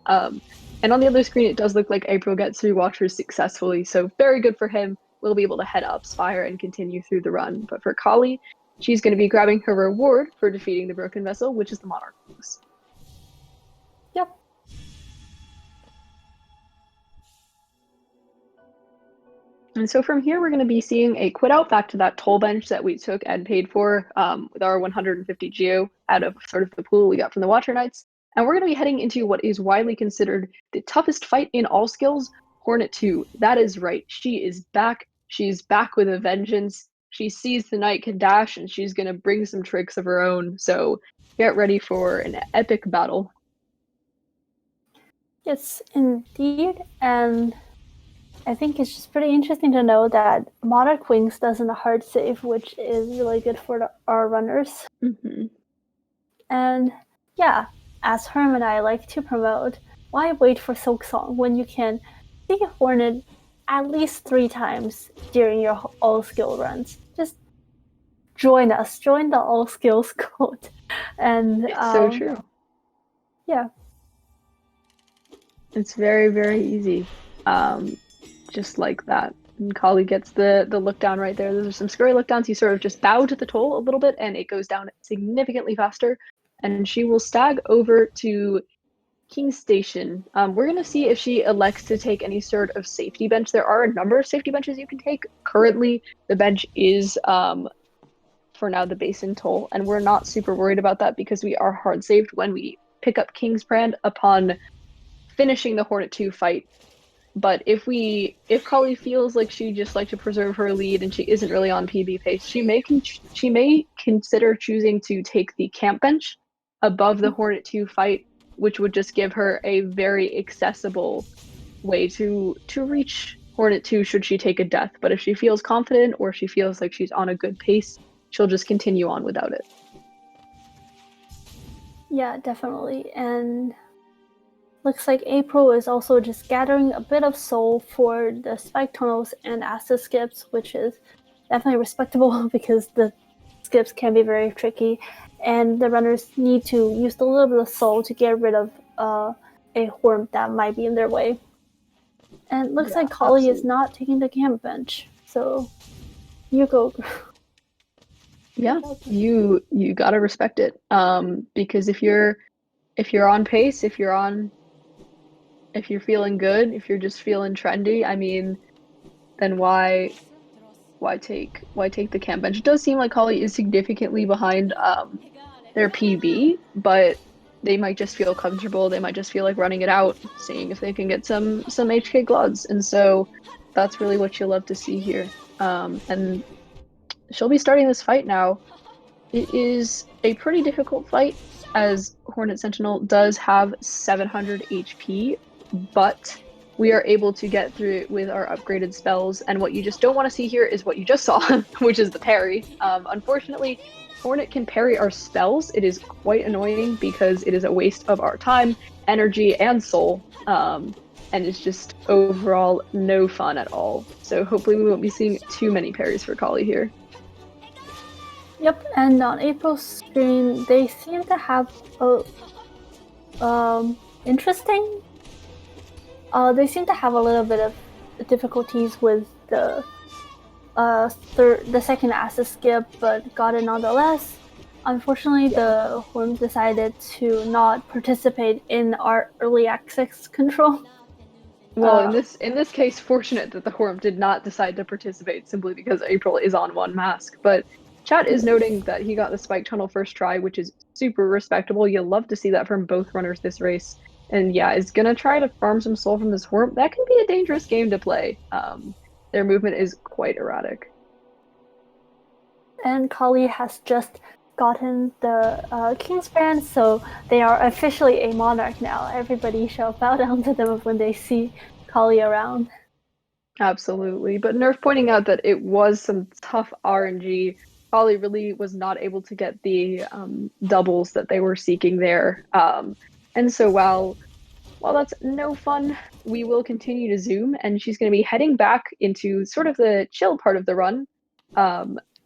And on the other screen, it does look like April gets 3 Watchers successfully, so very good for him. We'll be able to head up Spire and continue through the run. But for Collie, she's going to be grabbing her reward for defeating the Broken Vessel, which is the Monarch Wings. Yep. And so from here, we're going to be seeing a quit out back to that toll bench that we took and paid for with our 150 geo out of sort of the pool we got from the Watcher Knights. And we're going to be heading into what is widely considered the toughest fight in all skills, Hornet 2. That is right. She is back. She's back with a vengeance. She sees the Knight can dash, and she's going to bring some tricks of her own. So get ready for an epic battle. Yes, indeed. And I think it's just pretty interesting to know that Monarch Wings doesn't hard save, which is really good for our runners. Mm-hmm. And yeah, as Herm and I like to promote, why wait for Silk Song when you can see Hornet at least 3 times during your all skill runs? Just join us, join the all skills code. And It's so true. Yeah. It's very, very easy. Just like that. And Collie gets the look down right there. Those are some scurry look downs. You sort of just bow to the toll a little bit and it goes down significantly faster. And she will stag over to King's Station. We're going to see if she elects to take any sort of safety bench. There are a number of safety benches you can take. Currently, the bench is, for now, the Basin Toll. And we're not super worried about that because we are hard saved when we pick up King's Brand upon finishing the Hornet 2 fight. But if Collie feels like she'd just like to preserve her lead and she isn't really on PB pace, she may consider choosing to take the camp bench above the Hornet 2 fight, which would just give her a very accessible way to reach Hornet 2 should she take a death. But if she feels confident or she feels like she's on a good pace, she'll just continue on without it. Yeah, definitely. And looks like April is also just gathering a bit of soul for the spike tunnels and acid skips, which is definitely respectable because the skips can be very tricky, and the runners need to use a little bit of soul to get rid of a horn that might be in their way. And it looks like Collie is not taking the camp bench, so you go. Yeah, you gotta respect it. Because if you're on pace, if you're feeling good, if you're just feeling trendy, I mean, then why take the camp bench? It does seem like Collie is significantly behind their PB, but they might just feel comfortable. They might just feel like running it out, seeing if they can get some HK gloves. And so that's really what you'll love to see here. And she'll be starting this fight now. It is a pretty difficult fight, as Hornet Sentinel does have 700 HP, but we are able to get through it with our upgraded spells. And what you just don't want to see here is what you just saw, which is the parry. Unfortunately, Hornet can parry our spells. It is quite annoying because it is a waste of our time, energy, and soul. And it's just overall no fun at all. So hopefully we won't be seeing too many parries for Collie here. Yep, and on April's screen, they seem to have interesting. They seem to have a little bit of difficulties with the second acid skip, but got it nonetheless. Unfortunately, the Horn decided to not participate in our early access control. Well, in this case, fortunate that the Horm did not decide to participate simply because April is on one mask. But chat is noting that he got the spike tunnel first try, which is super respectable. You'll love to see that from both runners this race. And yeah, is gonna try to farm some soul from this Horm. That can be a dangerous game to play. Their movement is quite erratic. And Collie has just gotten the King's Brand, so they are officially a monarch now. Everybody shall bow down to them when they see Collie around. Absolutely, but Nerf pointing out that it was some tough RNG. Collie really was not able to get the doubles that they were seeking there. And so while that's no fun, we will continue to zoom, and she's going to be heading back into sort of the chill part of the run,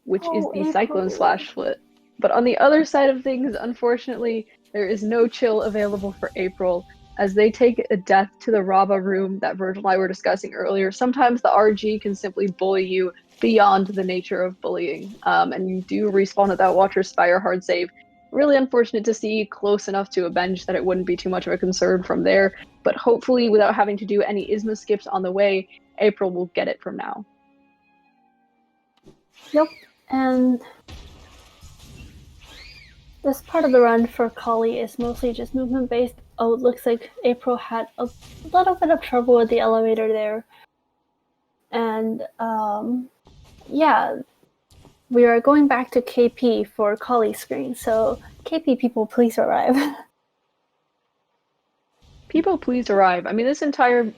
which is the Cyclone Slash split. But on the other side of things, unfortunately, there is no chill available for April, as they take a death to the Raba room that Virgil and I were discussing earlier. Sometimes the RG can simply bully you beyond the nature of bullying, and you do respawn at that Watcher Spire hard save. Really unfortunate to see close enough to a bench that it wouldn't be too much of a concern from there, but hopefully without having to do any Isma skips on the way, April will get it from now. Yep, and this part of the run for Collie is mostly just movement based. Oh, it looks like April had a little bit of trouble with the elevator there. And yeah, we are going back to KP for Collie screen. So KP people, please arrive. People, please arrive. I mean, this entire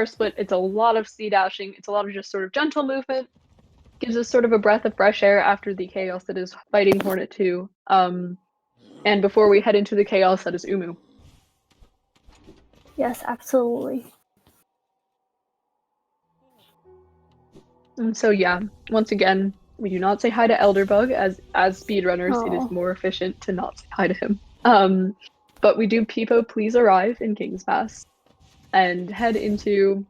split, it's a lot of sea dashing. It's a lot of just sort of gentle movement. Gives us sort of a breath of fresh air after the chaos that is fighting Hornet 2. And before we head into the chaos that is Umu. Yes, absolutely. And so yeah, once again, we do not say hi to Elderbug, as speedrunners, Aww. It is more efficient to not say hi to him. But we do Peepo please arrive in King's Pass and head into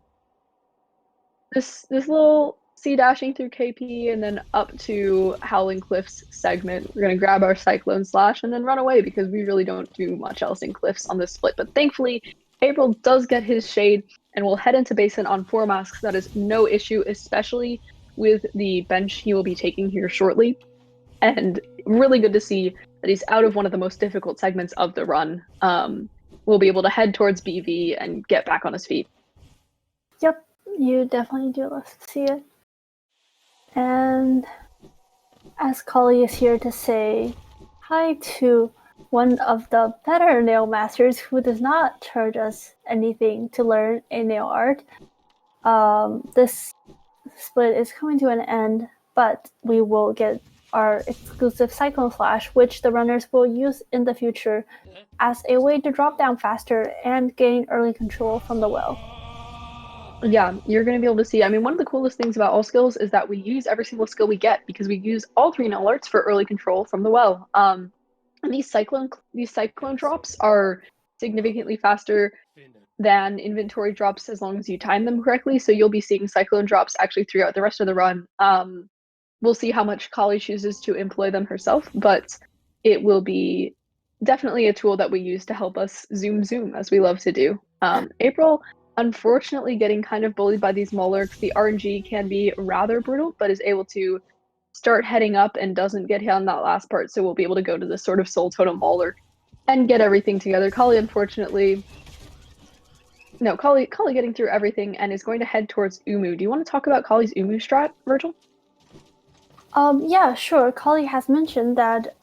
this little sea dashing through KP and then up to Howling Cliffs segment. We're gonna grab our Cyclone Slash and then run away because we really don't do much else in Cliffs on this split. But thankfully, April does get his shade and will head into Basin on 4 masks. That is no issue, especially with the bench he will be taking here shortly. And really good to see that he's out of one of the most difficult segments of the run. We'll be able to head towards BV and get back on his feet. Yep, you definitely do love to see it. And as Collie is here to say hi to one of the better nail masters who does not charge us anything to learn a nail art. This split is coming to an end, but we will get our exclusive Cyclone Slash, which the runners will use in the future as a way to drop down faster and gain early control from the well. Yeah, you're going to be able to see. I mean, one of the coolest things about all skills is that we use every single skill we get because we use all 3 nail arts for early control from the well. And these cyclone drops are significantly faster than inventory drops as long as you time them correctly. So you'll be seeing cyclone drops actually throughout the rest of the run. We'll see how much Collie chooses to employ them herself, but it will be definitely a tool that we use to help us zoom as we love to do. April, unfortunately, getting kind of bullied by these Molurks. The RNG can be rather brutal, but is able to start heading up and doesn't get hit on that last part, so we'll be able to go to this sort of Soul Totem Molurk and get everything together. Collie, unfortunately, no, Collie getting through everything and is going to head towards Umu. Do you want to talk about Collie's Umu strat, Virgil? Yeah, sure. Collie has mentioned that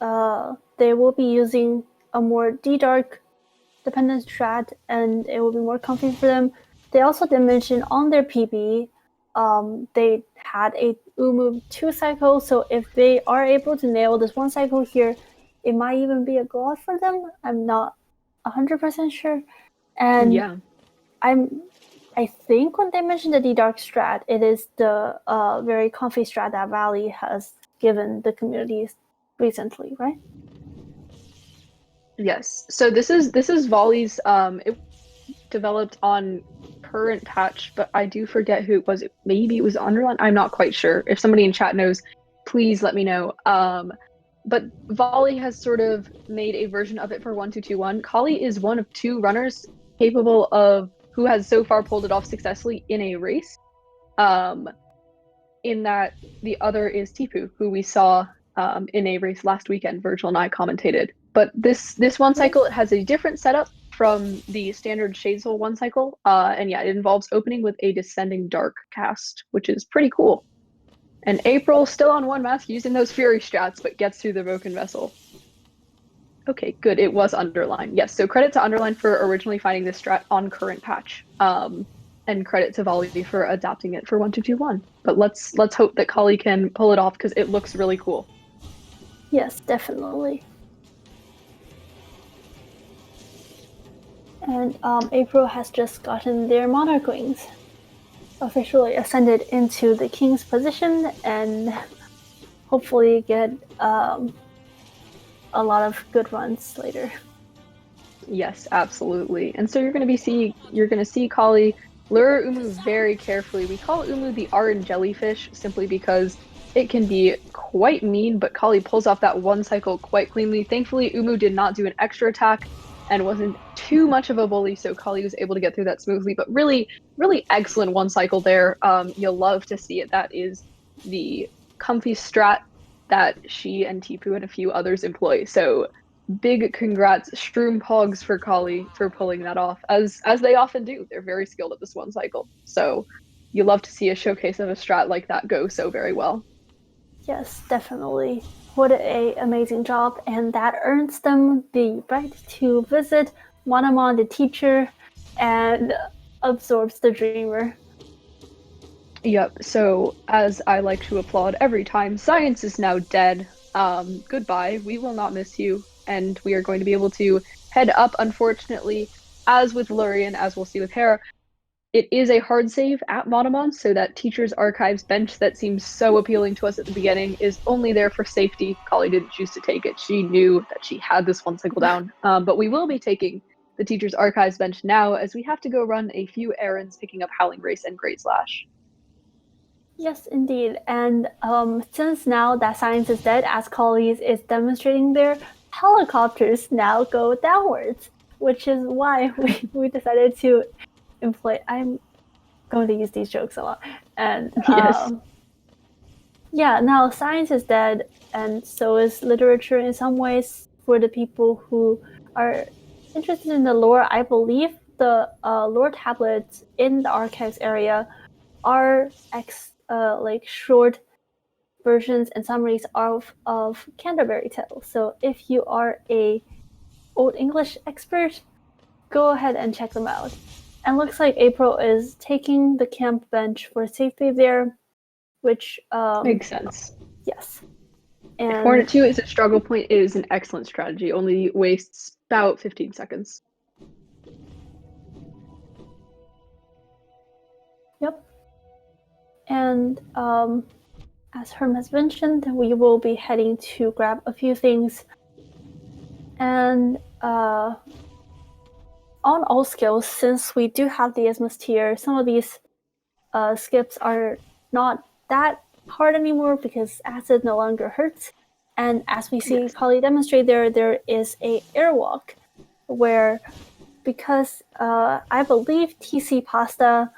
they will be using a more D-Dark dependent strat, and it will be more comfy for them. They also did mention on their PB, they had a Umu 2 cycle, so if they are able to nail this 1 cycle here, it might even be a goal for them. I'm not 100% sure. And Yeah. I think when they mentioned the D-Dark strat, it is the very comfy strat that Valley has given the communities recently, right? Yes. So this is Volley's it developed on current patch, but I do forget who it was. Maybe it was Underline. I'm not quite sure. If somebody in chat knows, please let me know. But Volley has sort of made a version of it for 1221. Collie is one of two runners capable of who has so far pulled it off successfully in a race. Um, in that the other is Tipu, who we saw in a race last weekend. Virgil and I commentated. But this one cycle, it has a different setup from the standard Shade Soul one cycle. And yeah, it involves opening with a Descending Dark cast, which is pretty cool. And April still on one mask using those Fury strats, but gets through the Broken Vessel. Okay, good. It was Underline. Yes, so credit to Underline for originally finding this strat on current patch. And credit to Volley for adapting it for 1221. But let's hope that Collie can pull it off because it looks really cool. Yes, definitely. And April has just gotten their Monarch Wings officially ascended into the King's position and hopefully get a lot of good runs later. Yes, absolutely. And so you're going to see Collie lure Umu very carefully. We call Umu the Aran jellyfish simply because it can be quite mean, but Collie pulls off that one cycle quite cleanly. Thankfully, Umu did not do an extra attack and wasn't too much of a bully, so Collie was able to get through that smoothly. But really, really excellent one cycle there. You'll love to see it. That is the comfy strat that she and Tipu and a few others employ. So big congrats, Shroom Pogs for Collie for pulling that off, as they often do. They're very skilled at this one cycle. So you love to see a showcase of a strat like that go so very well. Yes, definitely. What a amazing job, and that earns them the right to visit Monamon the teacher and absorbs the dreamer. Yep, so as I like to applaud every time, science is now dead. Goodbye. We will not miss you. And we are going to be able to head up, unfortunately, as with Lurian, as we'll see with Hera. It is a hard save at Monomon, so that Teacher's Archives bench that seems so appealing to us at the beginning is only there for safety. Collie didn't choose to take it. She knew that she had this one cycle down. But we will be taking the Teacher's Archives bench now, as we have to go run a few errands picking up Howling Race and Great Slash. Yes, indeed. And since now that science is dead, as Collie is demonstrating there, helicopters now go downwards, which is why we decided to employ. I'm going to use these jokes a lot. And Yes. yeah, now science is dead, and so is literature in some ways for the people who are interested in the lore. I believe the lore tablets in the archives area are like short versions and summaries of Canterbury Tales. So if you are a Old English expert, go ahead and check them out. And looks like April is taking the camp bench for safety there, which Makes sense. yes. If And Hornet 2 is a struggle point, it is an excellent strategy. Only wastes about 15 seconds. yep. And as Herm has mentioned, we will be heading to grab a few things. And on all skills, since we do have the Isthmus tier, some of these skips are not that hard anymore because acid no longer hurts. And as we see Collie demonstrate there is a airwalk where, because I believe TC Pasta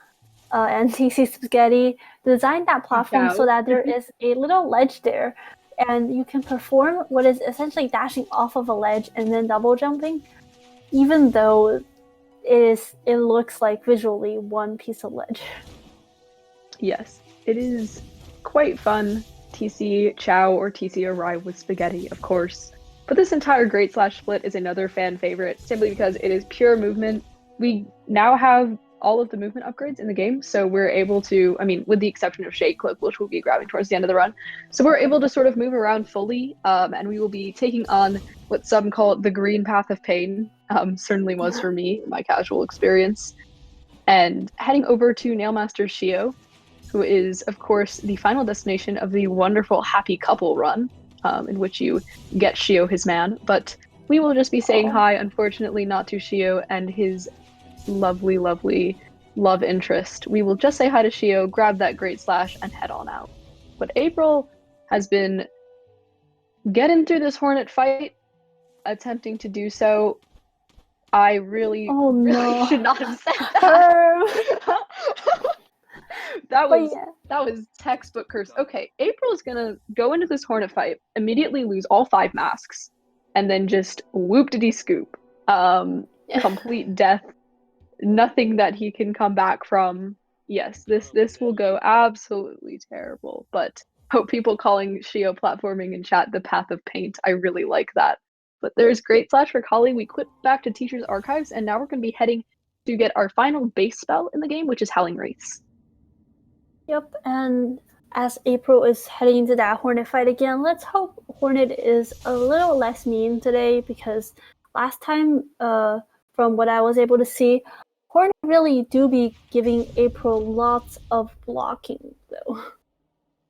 and TC Spaghetti designed that platform so that there is a little ledge there, and you can perform what is essentially dashing off of a ledge and then double jumping, even though it looks like visually one piece of ledge. Yes, it is quite fun. TC Chow or TC Arrive with Spaghetti, of course. But this entire Great Slash split is another fan favorite, simply because it is pure movement. We now have all of the movement upgrades in the game, so we're able to, I mean, with the exception of Shade Cloak, which we'll be grabbing towards the end of the run. So we're able to sort of move around fully, and we will be taking on what some call the Green Path of Pain. Certainly was for me, my casual experience. And heading over to Nailmaster Shio, who is, of course, the final destination of the wonderful Happy Couple run, in which you get Shio his man. But we will just be saying hi, unfortunately, not to Shio and his lovely, lovely love interest. We will just say hi to Shio, grab that Great Slash, and head on out. But April has been getting through this Hornet fight, attempting to do so. I really should not have said that. That was textbook curse. Okay, April's gonna go into this Hornet fight, immediately lose all 5 masks, and then just whoop-de-dee scoop. Complete death. Nothing that he can come back from. Yes, this will go absolutely terrible. But hope people calling Shio platforming in chat the path of paint. I really like that. But there's Great Slash for Collie. We quit back to Teacher's Archives, and now we're going to be heading to get our final base spell in the game, which is Howling Wraiths. Yep, and as April is heading into that Hornet fight again, let's hope Hornet is a little less mean today, because last time, from what I was able to see, Hornet really do be giving April lots of blocking, though.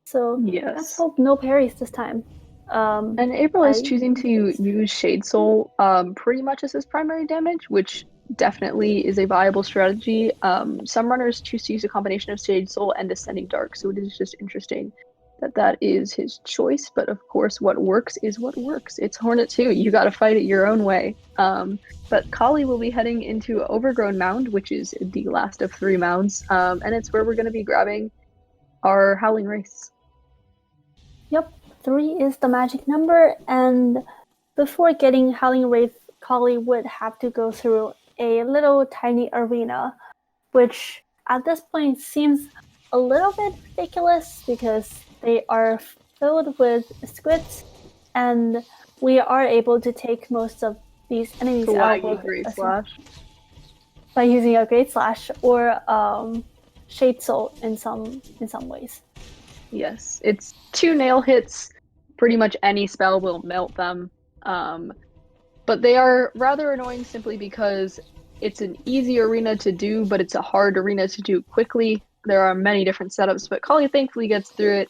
So yes. Let's hope no parries this time. And April is choosing to use Shade Soul pretty much as his primary damage, which definitely is a viable strategy. Some runners choose to use a combination of Shade Soul and Descending Dark, so it is just interesting that that is his choice. But of course, what works is what works. It's Hornet 2. You got to fight it your own way. But Collie will be heading into Overgrown Mound, which is the last of 3 mounds, and it's where we're going to be grabbing our Howling Wraiths. Yep. 3 is the magic number, and before getting Howling Wraith, Collie would have to go through a little tiny arena, which at this point seems a little bit ridiculous because they are filled with squids, and we are able to take most of these enemies out with by using a Great Slash or Shade Soul in some ways. Yes, it's 2 nail hits. Pretty much any spell will melt them. But they are rather annoying simply because it's an easy arena to do, but it's a hard arena to do quickly. There are many different setups, but Collie thankfully gets through it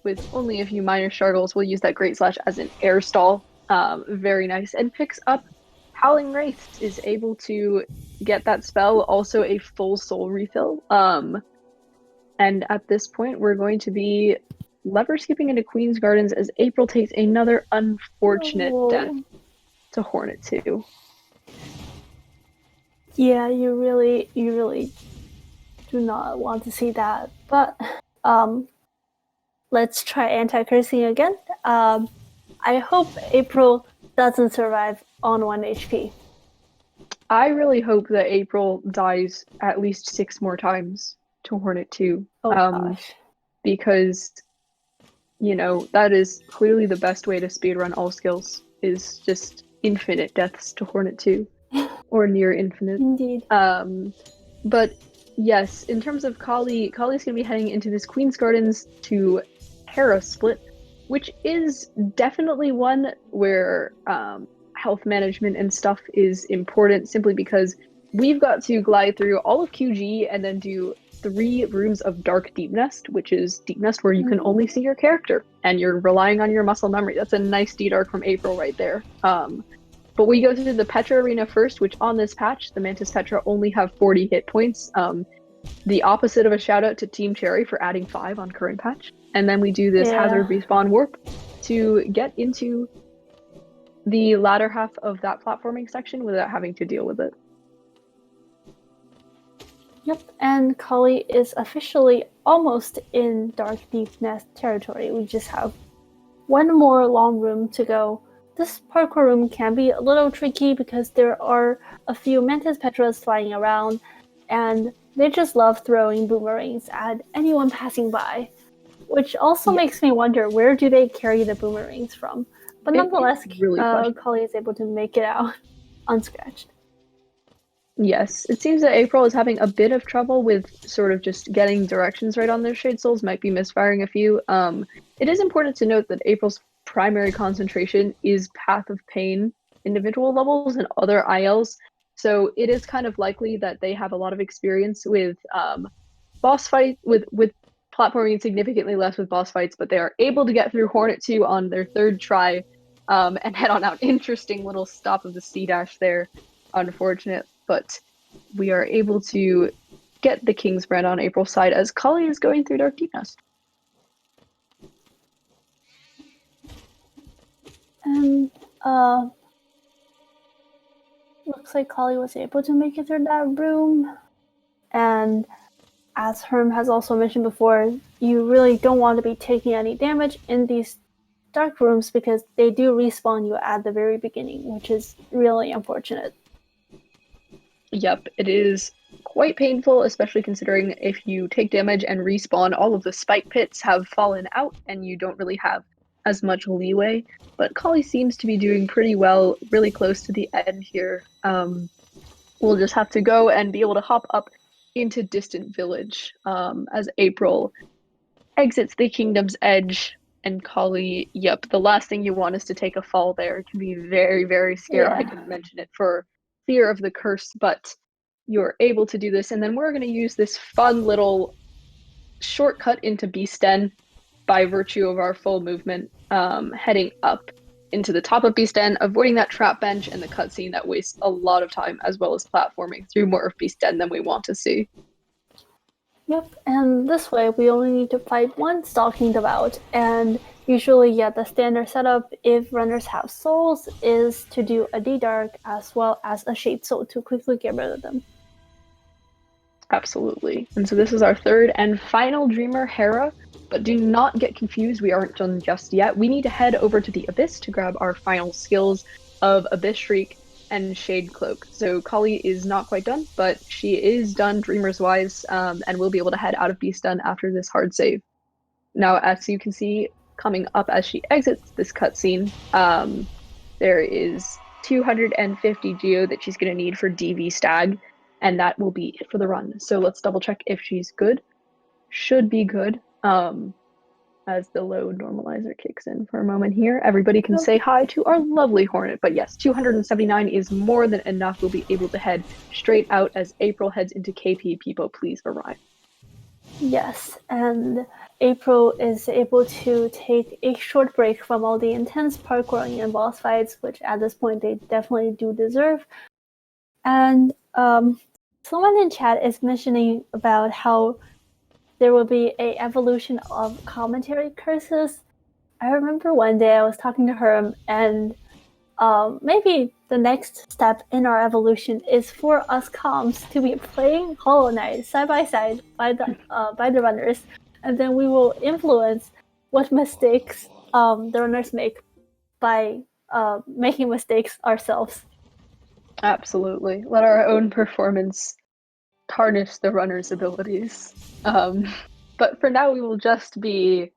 with only a few minor struggles. We'll use that Great Slash as an air stall. Very nice. And picks up Howling Wraith, is able to get that spell, also a full soul refill. And at this point, we're going to be lever skipping into Queen's Gardens as April takes another unfortunate death to Hornet 2. Yeah, you really do not want to see that. But let's try anti-cursing again. I hope April doesn't survive on 1 HP. I really hope that April dies at least 6 more times to Hornet 2. Gosh. Because, you know, that is clearly the best way to speedrun all skills, is just infinite deaths to Hornet 2. Or near infinite. Indeed. But yes, in terms of Collie's going to be heading into this Queen's Gardens to Hera split, which is definitely one where health management and stuff is important, simply because we've got to glide through all of QG and then do 3 rooms of Dark Deep Nest, which is Deep Nest where you can only see your character and you're relying on your muscle memory. That's a nice D-Dark from April right there. But we go through the Petra Arena first, which on this patch, the Mantis Petra only have 40 hit points. The opposite of a shout out to Team Cherry for adding 5 on current patch. And then we do this Hazard Respawn Warp to get into the latter half of that platforming section without having to deal with it. Yep, and Collie is officially almost in Dark Deep Nest territory. We just have 1 more long room to go. This parkour room can be a little tricky because there are a few Mantis Petras flying around, and they just love throwing boomerangs at anyone passing by. which also makes me wonder, where do they carry the boomerangs from? But nonetheless, really Collie is able to make it out unscratched. Yes, it seems that April is having a bit of trouble with sort of just getting directions right on their Shade Souls, might be misfiring a few. It is important to note that April's primary concentration is Path of Pain individual levels and other ILs, so it is kind of likely that they have a lot of experience with boss fight with platforming significantly less with boss fights, but they are able to get through Hornet 2 on their third try and head on out. Interesting little stop of the C dash there. Unfortunate, but we are able to get the King's Brand on April's side as Collie is going through Dark Deep Nest. And looks like Collie was able to make it through that room. And as Herm has also mentioned before, you really don't want to be taking any damage in these dark rooms because they do respawn you at the very beginning, which is really unfortunate. Yep, it is quite painful, especially considering if you take damage and respawn, all of the spike pits have fallen out and you don't really have as much leeway. But Collie seems to be doing pretty well, really close to the end here. We'll just have to go and be able to hop up into Distant Village as April exits the Kingdom's Edge. And Collie, yep, the last thing you want is to take a fall there. It can be very, very scary. Yeah. I didn't mention it for fear of the curse, but you're able to do this. And then we're going to use this fun little shortcut into Beast Den by virtue of our full movement, heading up into the top of Beast Den, avoiding that trap bench and the cutscene that wastes a lot of time, as well as platforming through more of Beast Den than we want to see. Yep, and this way we only need to fight one Stalking Devout, and usually, yeah, the standard setup, if runners have souls, is to do a D-Dark as well as a Shade Soul to quickly get rid of them. Absolutely. And so this is our third and final Dreamer, Hera, but do not get confused, we aren't done just yet. We need to head over to the Abyss to grab our final skills of Abyss Shriek and Shade Cloak. So Collie is not quite done, but she is done Dreamer's wise, and will be able to head out of Beast Den after this hard save. Now, as you can see, coming up as she exits this cutscene, there is 250 geo that she's going to need for DV Stag, and that will be it for the run. So let's double check if she's good. Should be good. As the load normalizer kicks in for a moment here. Everybody can say hi to our lovely Hornet, but yes, 279 is more than enough. We'll be able to head straight out as April heads into KP. People, please arrive. Yes, and April is able to take a short break from all the intense parkouring and boss fights, which at this point they definitely do deserve. And someone in chat is mentioning about how there will be an evolution of commentary curses. I remember one day I was talking to her, and maybe the next step in our evolution is for us comms to be playing Hollow Knight side by side by the runners, and then we will influence what mistakes the runners make by making mistakes ourselves. Absolutely. Let our own performance tarnish the runner's abilities. But for now, we will just be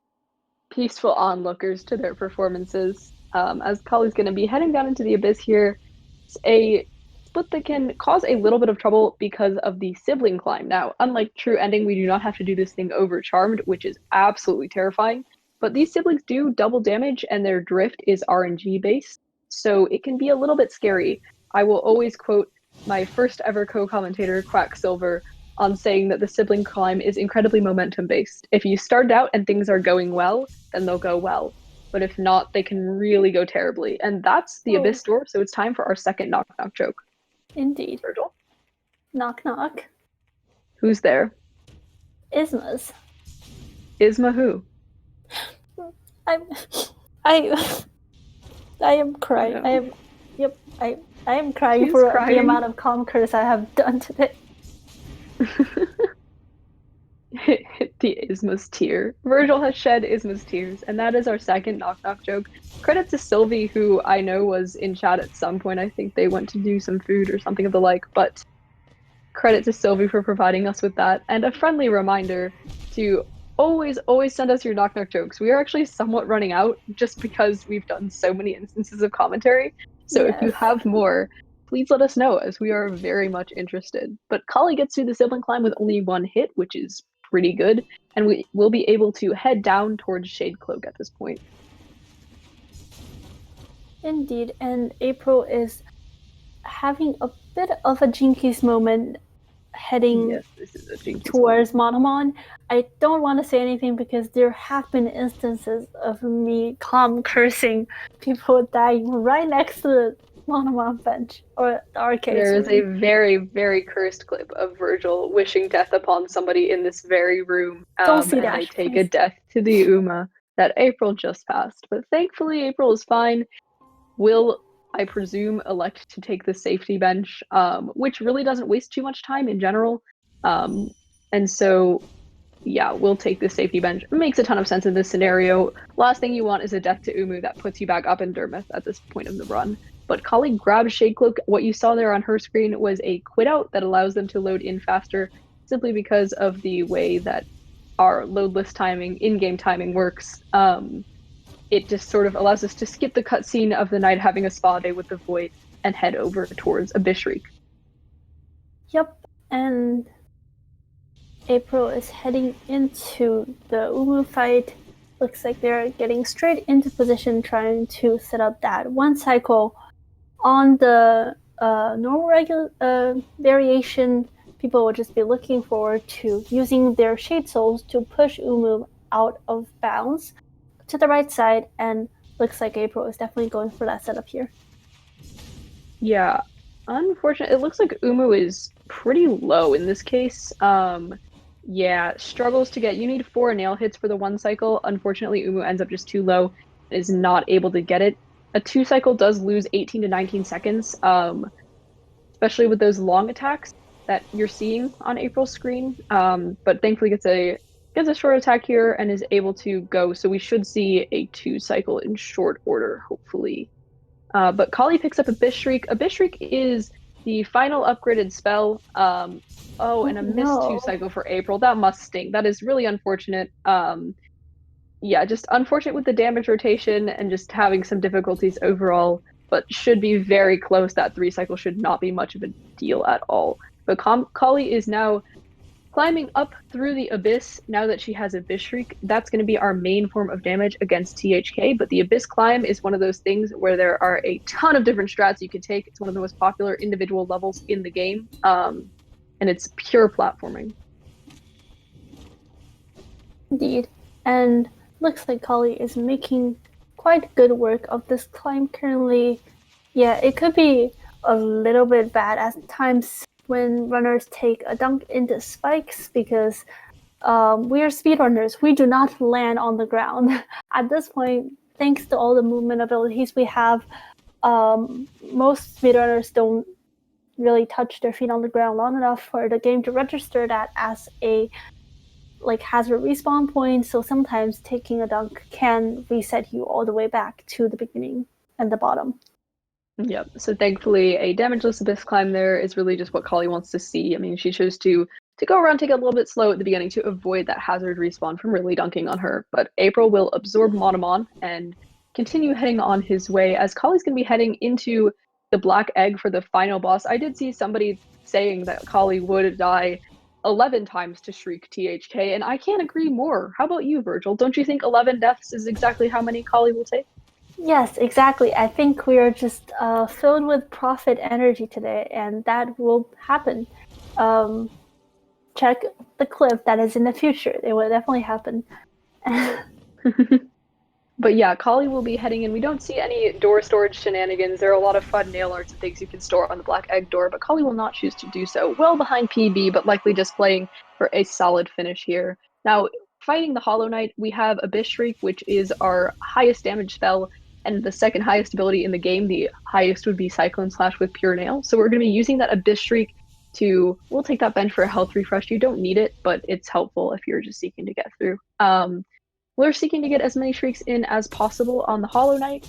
peaceful onlookers to their performances. As Collie's going to be heading down into the Abyss here. It's a split that can cause a little bit of trouble because of the sibling climb. Now, unlike True Ending, we do not have to do this thing over Charmed, which is absolutely terrifying. But these siblings do double damage, and their drift is RNG based, so it can be a little bit scary. I will always quote my first ever co-commentator, Quacksilver, on saying that the sibling climb is incredibly momentum based. If you start out and things are going well, then they'll go well. But if not, they can really go terribly. And that's the Abyss door, so it's time for our second knock knock joke. Indeed. Virgil? Knock knock. Who's there? Isma's. Isma who? I am crying. No. I am crying. She's for crying. The amount of comm curse I have done today. The Isma's tear. Virgil has shed Isma's tears, and that is our second knock knock joke. Credit to Sylvie, who I know was in chat at some point. I think they went to do some food or something of the like, but credit to Sylvie for providing us with that, and a friendly reminder to always send us your knock knock jokes. We are actually somewhat running out just because we've done so many instances of commentary. So if you Yes. have more, please let us know as we are very much interested. But Collie gets through the sibling climb with only one hit, which is pretty good, and we will be able to head down towards Shade Cloak at this point. Indeed, and April is having a bit of a Jinkies moment heading Yes, this is a Jinkies towards moment. Monomon. I don't want to say anything because there have been instances of me calm cursing people dying right next to the Monomon bench or the arcade There is a room. very, very cursed clip of Virgil wishing death upon somebody in this very room, Don't see and that, they take a please. death to the Uma that April just passed. But thankfully, April is fine. Will, I presume, elect to take the safety bench, which really doesn't waste too much time in general. Um, and so, yeah, we'll take the safety bench. It makes a ton of sense in this scenario. Last thing you want is a death to Umu that puts you back up in Dermot at this point of the run. But Collie grabs Shade Cloak. What you saw there on her screen was a quit out that allows them to load in faster simply because of the way that our loadless timing, in-game timing works. It just sort of allows us to skip the cutscene of the knight having a spa day with the Void and head over towards Abyssreek. Yep, and April is heading into the Umu fight. Looks like they're getting straight into position, trying to set up that one cycle on the normal regular variation. People will just be looking forward to using their Shade Souls to push Umu out of bounds to the right side, and looks like April is definitely going for that setup here. Yeah, unfortunately, it looks like Umu is pretty low in this case. Yeah, struggles to get. You need 4 nail hits for the one cycle. Unfortunately, Umu ends up just too low, is not able to get it. A 2 cycle does lose 18 to 19 seconds, especially with those long attacks that you're seeing on April's screen. But thankfully gets a short attack here and is able to go. So we should see a 2 cycle in short order, hopefully. But Collie picks up Abyss Shriek. Abyss Shriek is the final upgraded spell. Oh, and a missed No. 2 cycle for April. That must sting. That is really unfortunate. Yeah, just unfortunate with the damage rotation and just having some difficulties overall, but should be very close. That 3 cycle should not be much of a deal at all. But Collie is now climbing up through the Abyss now that she has Abyss Shriek. That's going to be our main form of damage against THK, but the Abyss climb is one of those things where there are a ton of different strats you can take. It's one of the most popular individual levels in the game, and it's pure platforming. Indeed. And looks like Collie is making quite good work of this climb currently. Yeah, it could be a little bit bad at times when runners take a dunk into spikes because we are speedrunners. We do not land on the ground. At this point, thanks to all the movement abilities we have, most speedrunners don't really touch their feet on the ground long enough for the game to register that as a hazard respawn point. So sometimes taking a dunk can reset you all the way back to the beginning and the bottom. Yep. So thankfully, a damageless Abyss climb there is really just what Collie wants to see. I mean, she chose to go around, take it a little bit slow at the beginning to avoid that hazard respawn from really dunking on her. But April will absorb Monomon and continue heading on his way as Collie's going to be heading into the Black Egg for the final boss. I did see somebody saying that Collie would die 11 times to Shriek THK, and I can't agree more. How about you, Virgil? Don't you think 11 deaths is exactly how many Collie will take? Yes, exactly. I think we are just filled with profit energy today, and that will happen. Check the clip that is in the future. It will definitely happen. But yeah, Collie will be heading in. We don't see any door storage shenanigans. There are a lot of fun nail arts and things you can store on the Black Egg door, but Collie will not choose to do so. Well behind PB, but likely just playing for a solid finish here. Now, fighting the Hollow Knight, we have Abyss Shriek, which is our highest damage spell, and the second highest ability in the game. The highest would be Cyclone Slash with Pure Nail. So we're going to be using that Abyss Shriek we'll take that bench for a health refresh. You don't need it, but it's helpful if you're just seeking to get through. We're seeking to get as many Shrieks in as possible on the Hollow Knight,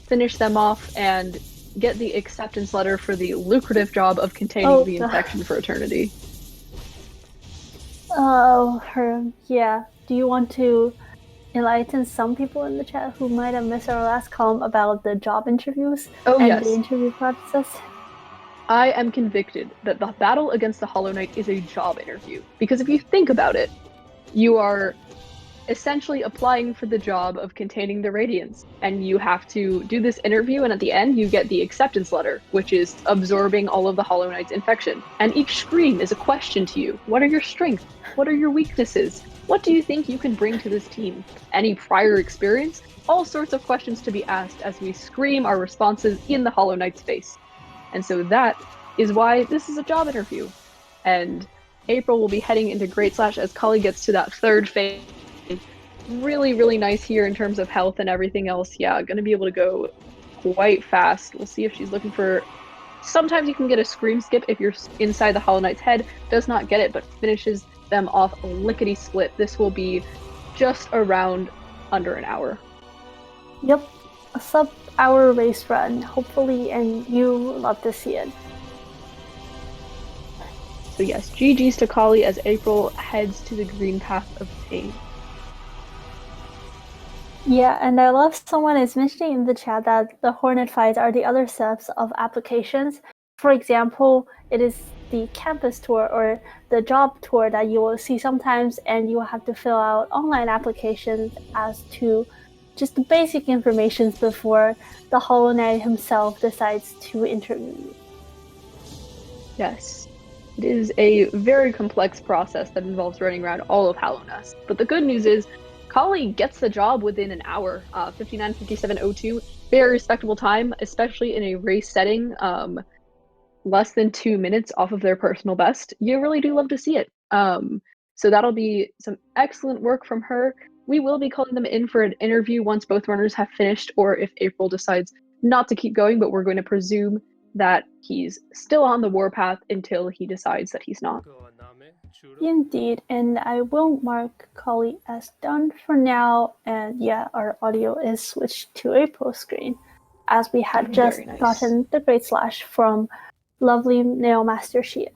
finish them off, and get the acceptance letter for the lucrative job of containing the infection for eternity. Oh, yeah. Do you want to enlighten some people in the chat who might have missed our last column about the job interviews Oh, and yes. the interview process? I am convicted that the battle against the Hollow Knight is a job interview. Because if you think about it, you are essentially applying for the job of containing the Radiance. And you have to do this interview, and at the end, you get the acceptance letter, which is absorbing all of the Hollow Knight's infection. And each screen is a question to you. What are your strengths? What are your weaknesses? What do you think you can bring to this team? Any prior experience? All sorts of questions to be asked as we scream our responses in the Hollow Knight's face. And so that is why this is a job interview. And April will be heading into Great Slash as Collie gets to that third phase. Really, really nice here in terms of health and everything else. Yeah, gonna be able to go quite fast. We'll see if she's looking for. Sometimes you can get a scream skip if you're inside the Hollow Knight's head. Does not get it, but finishes them off lickety split. This will be just around under an hour. Yep, a sub-hour race run, hopefully, and you love to see it. So yes, GG's to Collie as April heads to the green path of pain. Yeah, and I love someone is mentioning in the chat that the Hornet fights are the other steps of applications. For example, it is the campus tour or the job tour that you will see sometimes, and you will have to fill out online applications as to just the basic information before the Hollow Knight himself decides to interview you. Yes. It is a very complex process that involves running around all of Hallownest. But the good news is, Collie gets the job within an hour. 59:57:02, very respectable time, especially in a race setting. Less than 2 minutes off of their personal best. You really do love to see it. So that'll be some excellent work from her. We will be calling them in for an interview once both runners have finished, or if April decides not to keep going, but we're going to presume that he's still on the warpath until he decides that he's not. Indeed, and I will mark Collie as done for now, and yeah, our audio is switched to a post screen, as we had just gotten the Great Slash from lovely Nailmaster Shio.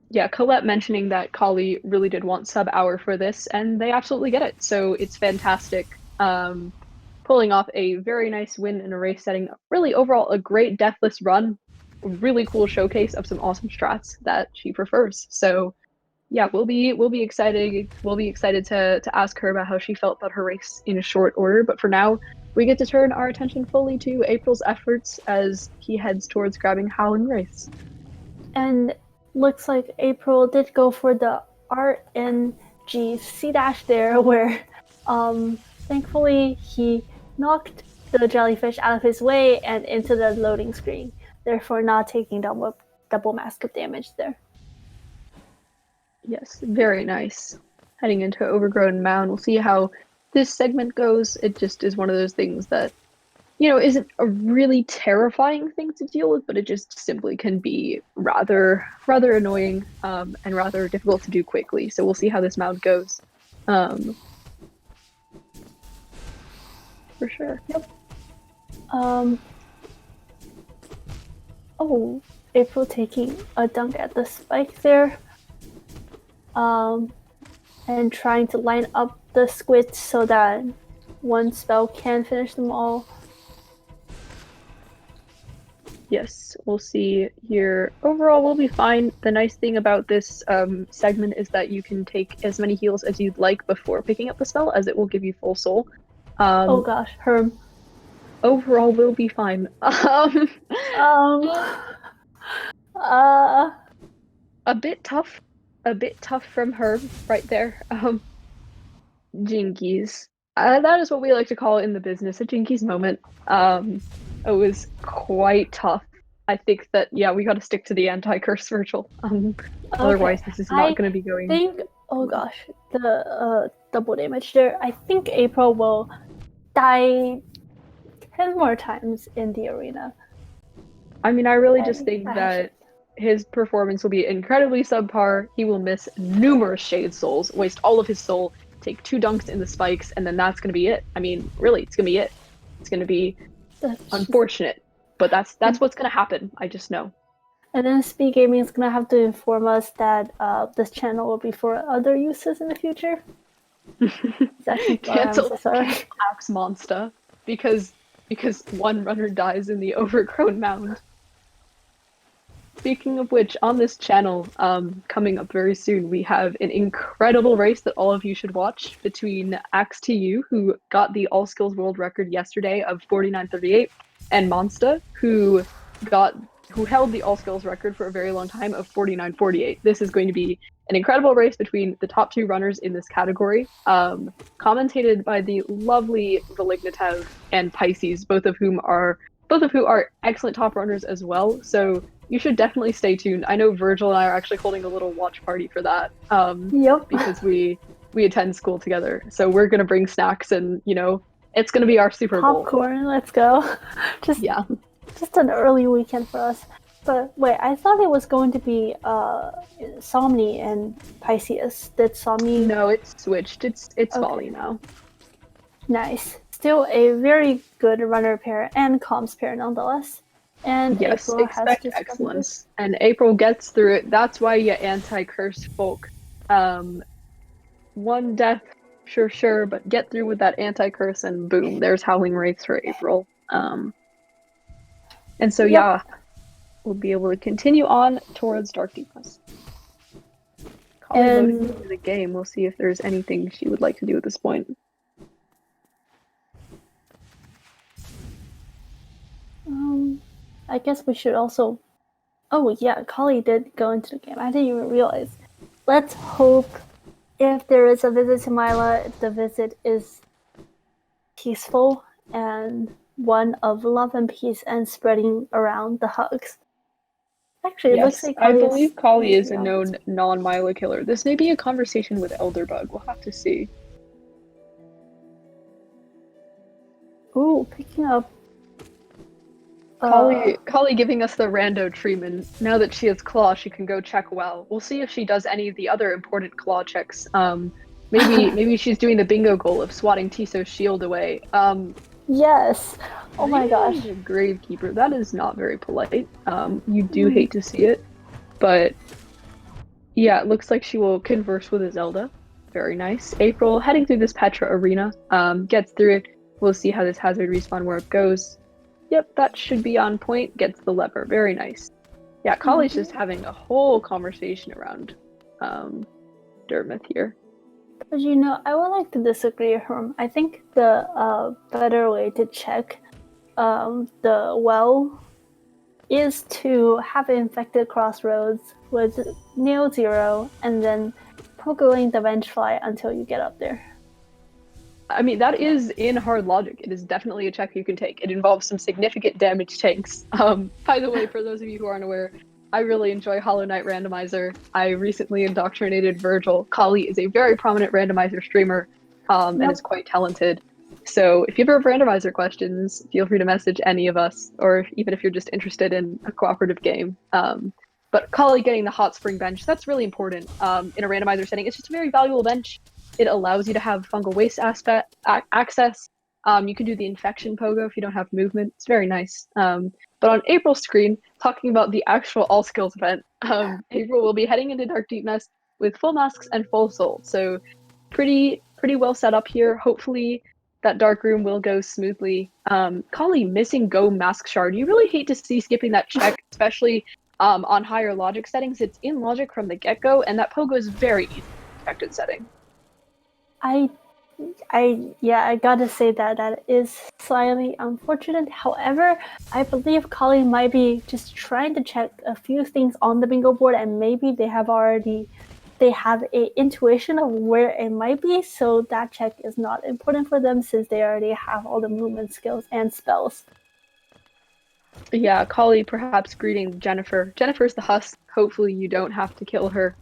Yeah, Colette mentioning that Collie really did want sub-hour for this, and they absolutely get it, so it's fantastic. Pulling off a very nice win in a race setting. Really, overall, a great deathless run. Really cool showcase of some awesome strats that she prefers. So, yeah, we'll be excited. We'll be excited to ask her about how she felt about her race in short order. But for now, we get to turn our attention fully to April's efforts as he heads towards grabbing Howlin' Race. And looks like April did go for the RNG C dash there, where thankfully he knocked the jellyfish out of his way and into the loading screen, therefore not taking double mask of damage there. Yes, very nice. Heading into Overgrown Mound, we'll see how this segment goes. It just is one of those things that, isn't a really terrifying thing to deal with, but it just simply can be rather annoying and rather difficult to do quickly. So we'll see how this mound goes. For sure. Yep. Oh, April taking a dunk at the spike there. And trying to line up the squids so that one spell can finish them all. Yes, we'll see here. Overall, we'll be fine. The nice thing about this segment is that you can take as many heals as you'd like before picking up the spell, as it will give you full soul. Oh gosh, Herm. Overall, we'll be fine. A bit tough from her right there. Jinkies. That is what we like to call it in the business, a Jinkies moment. It was quite tough. I think that, yeah, we got to stick to the anti-curse virtual. Otherwise, this is not going to be going. Oh gosh, the double damage there. I think April will die 10 more times in the arena. I mean, I really just think that his performance will be incredibly subpar. He will miss numerous Shade Souls, waste all of his soul, take 2 dunks in the spikes, and then that's going to be it. I mean, really, it's going to be it. It's going to be unfortunate, but that's what's going to happen. I just know. And then Speed Gaming is gonna have to inform us that this channel will be for other uses in the future. Cancel So sorry. Axe Monster because one runner dies in the overgrown mound. Speaking of which, on this channel, coming up very soon, we have an incredible race that all of you should watch between Axe TU, who got the All Skills World Record yesterday of 49:38, and Monsta, who held the All Skills record for a very long time of 49:48. This is going to be an incredible race between the top two runners in this category, commentated by the lovely Velignitev and Pisces, both of who are excellent top runners as well. So you should definitely stay tuned. I know Virgil and I are actually holding a little watch party for that. Yep. Because we attend school together. So we're gonna bring snacks and it's gonna be our Super Bowl. Popcorn, let's go. Just an early weekend for us. But wait, I thought it was going to be Somni and Pisces. Did Somni? No, it's switched. It's Folly now. Nice. Still a very good runner pair and comms pair nonetheless. And yes, April expect has excellence. And April gets through it. That's why you anti-curse folk. One death, sure, but get through with that anti-curse and boom, there's Howling Wraiths for April. And so we'll be able to continue on towards Dark Deepness. Collie loading into the game. We'll see if there's anything she would like to do at this point. I guess we should also... Oh yeah, Collie did go into the game. I didn't even realize. Let's hope if there is a visit to Mila, if the visit is peaceful and one of love and peace and spreading around the hugs. Actually, it looks like I believe Collie is a known non-Mila killer. This may be a conversation with Elderbug. We'll have to see. Ooh, picking up. Collie giving us the rando treatment. Now that she has Claw, she can go check well. We'll see if she does any of the other important Claw checks. Maybe she's doing the bingo goal of swatting Tiso's shield away. Yes. Oh my gosh. Gravekeeper. That is not very polite. You do hate to see it. But yeah, it looks like she will converse with Zelda. Very nice. April heading through this Petra arena. Gets through it. We'll see how this hazard respawn warp goes. Yep, that should be on point. Gets the lever. Very nice. Yeah, Collie's just having a whole conversation around Dermot here. But I would like to disagree, Herm. I think the better way to check the well is to have infected crossroads with nail 0 and then pogoing the Vengefly until you get up there. I mean, that is in hard logic. It is definitely a check you can take. It involves some significant damage tanks. By the way, for those of you who aren't aware, I really enjoy Hollow Knight Randomizer. I recently indoctrinated Virgil. Collie is a very prominent randomizer streamer and is quite talented. So if you ever have randomizer questions, feel free to message any of us, or even if you're just interested in a cooperative game. But Collie getting the Hot Spring bench, that's really important in a randomizer setting. It's just a very valuable bench. It allows you to have fungal waste access. You can do the infection pogo if you don't have movement. It's very nice. But on April's screen, talking about the actual All Skills event, April will be heading into Dark Deepness with full masks and full soul. So pretty well set up here. Hopefully that dark room will go smoothly. Collie missing Go Mask Shard. You really hate to see skipping that check, especially on higher logic settings. It's in logic from the get-go, and that pogo is very easy in the expected setting. I gotta say that is slightly unfortunate. However, I believe Collie might be just trying to check a few things on the bingo board, and maybe they have a intuition of where it might be, so that check is not important for them since they already have all the movement skills and spells. Yeah, Collie perhaps greeting Jennifer. Jennifer's the husk. Hopefully you don't have to kill her.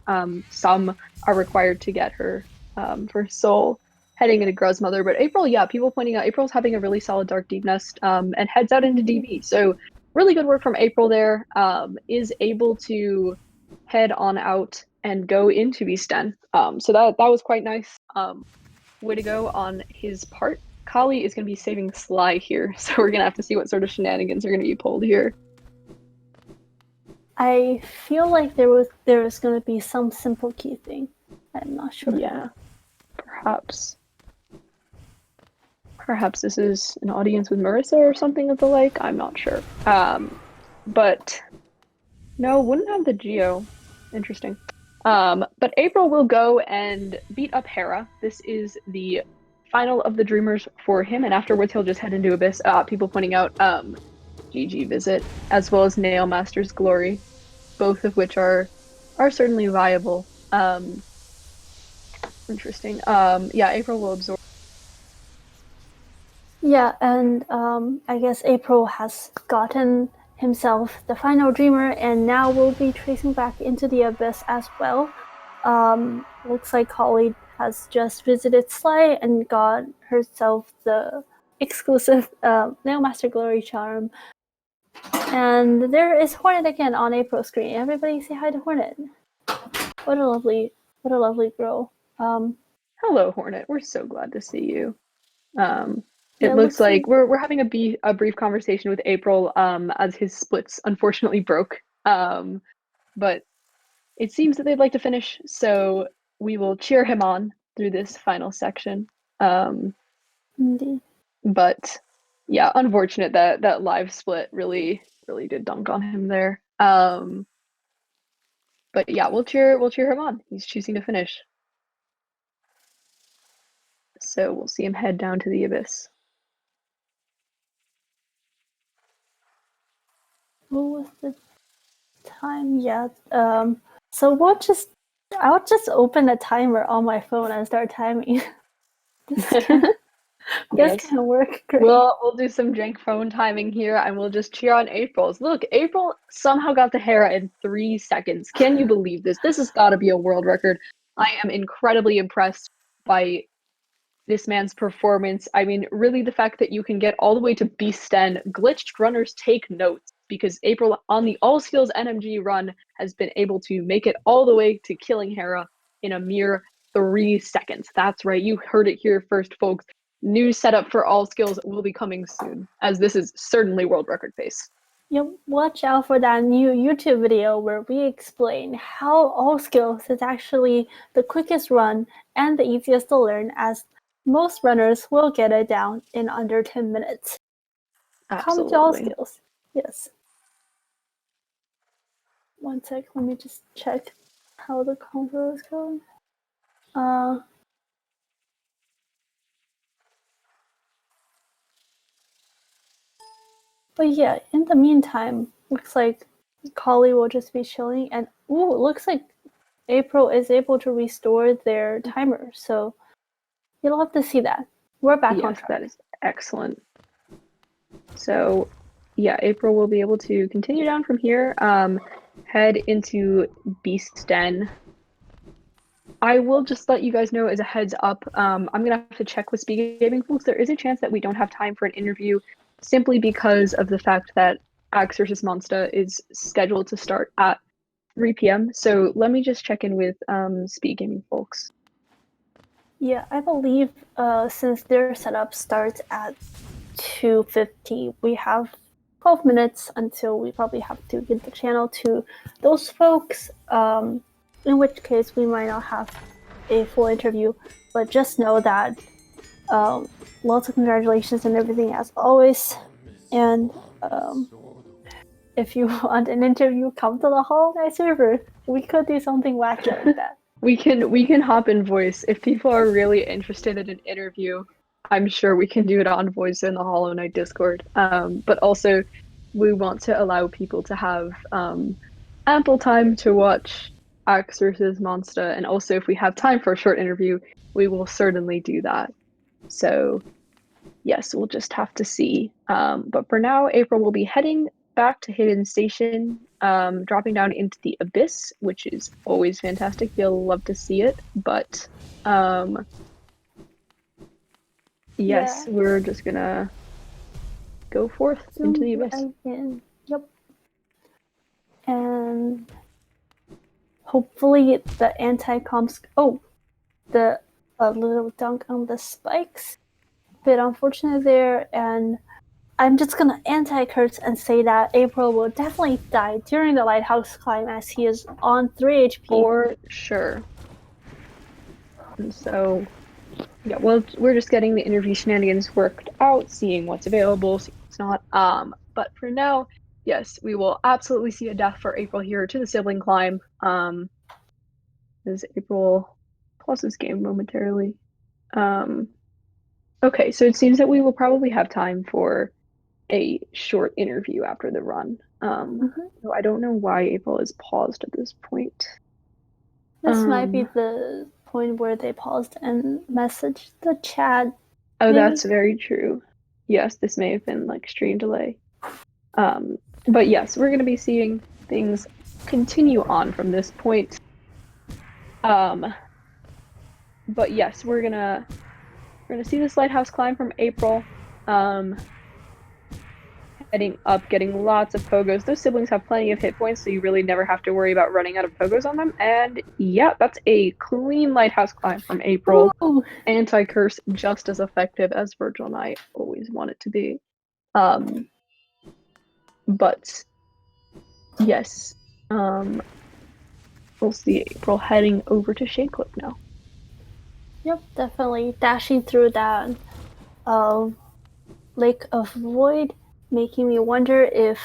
Some are required to get her for soul, heading into Gruzmother. But April, people pointing out April's having a really solid Dark Deep Nest and heads out into DB. So really good work from April there. Is able to head on out and go into East-End. So that was quite nice. Way to go on his part. Collie is going to be saving Sly here, so we're going to have to see what sort of shenanigans are going to be pulled here. I feel like there was going to be some simple key thing. I'm not sure. Yeah, perhaps. Perhaps this is an audience with Marissa or something of the like. I'm not sure. But no, wouldn't have the Geo. Interesting. But April will go and beat up Hera. This is the final of the Dreamers for him, and afterwards he'll just head into Abyss. People pointing out GG Visit, as well as Nail Master's Glory, both of which are certainly viable. Interesting. Yeah, April will absorb. Yeah, and I guess April has gotten himself the final Dreamer, and now will be tracing back into the Abyss as well. Looks like Collie has just visited Sly and got herself the exclusive Nail Master Glory Charm. And there is Hornet again on April's screen. Everybody say hi to Hornet. What a lovely girl. Hello, Hornet. We're so glad to see you. Yeah, It looks like we're having a brief conversation with April as his splits unfortunately broke. But it seems that they'd like to finish, so we will cheer him on through this final section. Indeed. But yeah, unfortunate that that live split really did dunk on him there. But yeah, we'll cheer him on. He's choosing to finish. So we'll see him head down to the Abyss. What was the time? Yeah. So I'll just open a timer on my phone and start timing. This can work great. We'll do some jank phone timing here, and we'll just cheer on April's. Look, April somehow got the Hera in 3 seconds. Can you believe this? This has got to be a world record. I am incredibly impressed by this man's performance. I mean, really, the fact that you can get all the way to Beast 10, glitched runners take notes, because April on the All Skills NMG run has been able to make it all the way to killing Hera in a mere 3 seconds. That's right, you heard it here first, folks. New setup for All Skills will be coming soon, as this is certainly world record pace. Yeah, watch out for that new YouTube video where we explain how All Skills is actually the quickest run and the easiest to learn, as most runners will get it down in under 10 minutes. Absolutely. Come to All Skills. Yes. One sec, let me just check how the convo is going. But yeah, in the meantime, looks like Collie will just be chilling, and looks like April is able to restore their timer, so you'll have to see that. We're back on track. That is excellent. So yeah, April will be able to continue down from here, head into Beast Den. I will just let you guys know as a heads up, I'm gonna have to check with Speed Gaming folks. There is a chance that we don't have time for an interview simply because of the fact that Axe vs. Monster is scheduled to start at 3 p.m. So let me just check in with Speed Gaming folks. Yeah, I believe since their setup starts at 2:50, we have 12 minutes until we probably have to give the channel to those folks, in which case we might not have a full interview, but just know that lots of congratulations and everything as always, and if you want an interview, come to the Hollow Knight server. We could do something wacky like that. We can hop in voice. If people are really interested in an interview, I'm sure we can do it on voice in the Hollow Knight Discord. But also, we want to allow people to have ample time to watch Axe vs. Monster, and also if we have time for a short interview, we will certainly do that. So yes, we'll just have to see. But for now, April will be heading back to Hidden Station, dropping down into the Abyss, which is always fantastic. You'll love to see it. But yes, we're just gonna go forth into the Abyss. Yep. And hopefully the anti-comms. The little dunk on the spikes. Bit unfortunate there, and I'm just gonna anti-curse and say that April will definitely die during the lighthouse climb as he is on 3 HP. For sure. And so, yeah, well, we're just getting the interview shenanigans worked out, seeing what's available, seeing what's not. But for now, yes, we will absolutely see a death for April here to the sibling climb. As April pauses game momentarily. Okay, so it seems that we will probably have time for a short interview after the run. So I don't know why April is paused at this point. This might be the point where they paused and messaged the chat. Oh, maybe? that's very true. Yes, this may have been like stream delay. But yes, we're going to be seeing things continue on from this point. But yes, we're gonna see this lighthouse climb from April. Heading up, getting lots of pogos. Those siblings have plenty of hit points, so you really never have to worry about running out of pogos on them. And yeah, that's a clean lighthouse climb from April. Ooh. Anti-curse just as effective as Virgil and I always want it to be. But yes, we'll see April heading over to Shadecliff now. Yep, definitely dashing through that lake of void, making me wonder if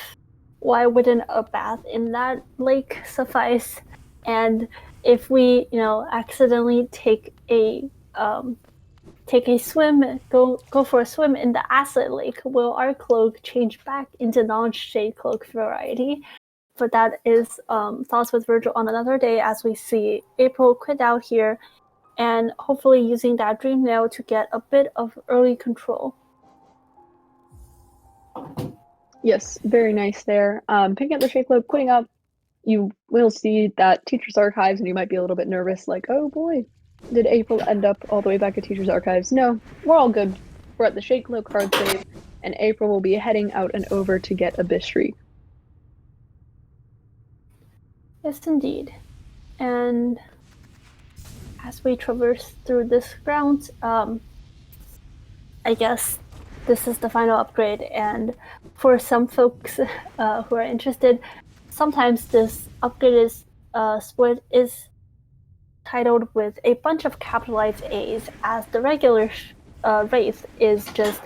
why wouldn't a bath in that lake suffice, and if we, accidentally take a swim, go for a swim in the acid lake, will our cloak change back into non-shade cloak variety? But that is thoughts with Virgil on another day, as we see April quit out here and hopefully using that dream nail to get a bit of early control. Yes, very nice there. Picking up the Shade Cloak, quitting up, you will see that Teacher's Archives, and you might be a little bit nervous, like, oh boy, did April end up all the way back at Teacher's Archives? No, we're all good. We're at the Shade Cloak card save, and April will be heading out and over to get Abyss Shriek. Yes, indeed. And as we traverse through this grounds, I guess this is the final upgrade, and for some folks who are interested, sometimes this upgrade is split is titled with a bunch of capitalized A's, as the regular Wraith is just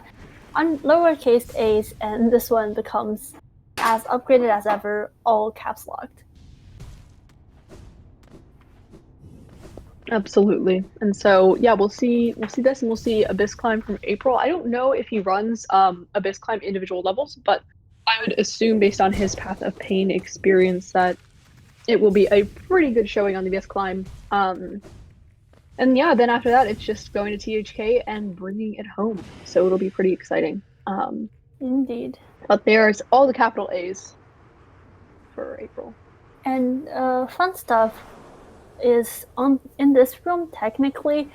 on lowercase a's, and this one becomes as upgraded as ever, all caps locked. Absolutely. And so yeah, we'll see this, and we'll see Abyss Climb from April. I don't know if he runs Abyss Climb individual levels, but I would assume based on his Path of Pain experience that it will be a pretty good showing on the Abyss Climb. And yeah, then after that, it's just going to THK and bringing it home. So it'll be pretty exciting. Indeed. But there's all the capital A's for April. And fun stuff is in this room. Technically,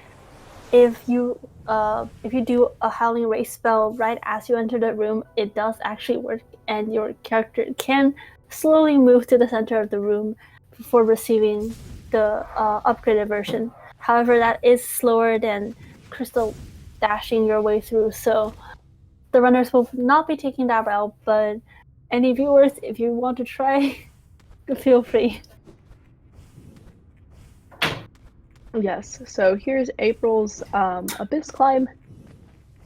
if you do a Howling Race spell right as you enter the room, it does actually work, and your character can slowly move to the center of the room before receiving the upgraded version. However, that is slower than crystal dashing your way through, so the runners will not be taking that route. But any viewers, if you want to try, feel free. Yes, so here's April's Abyss Climb.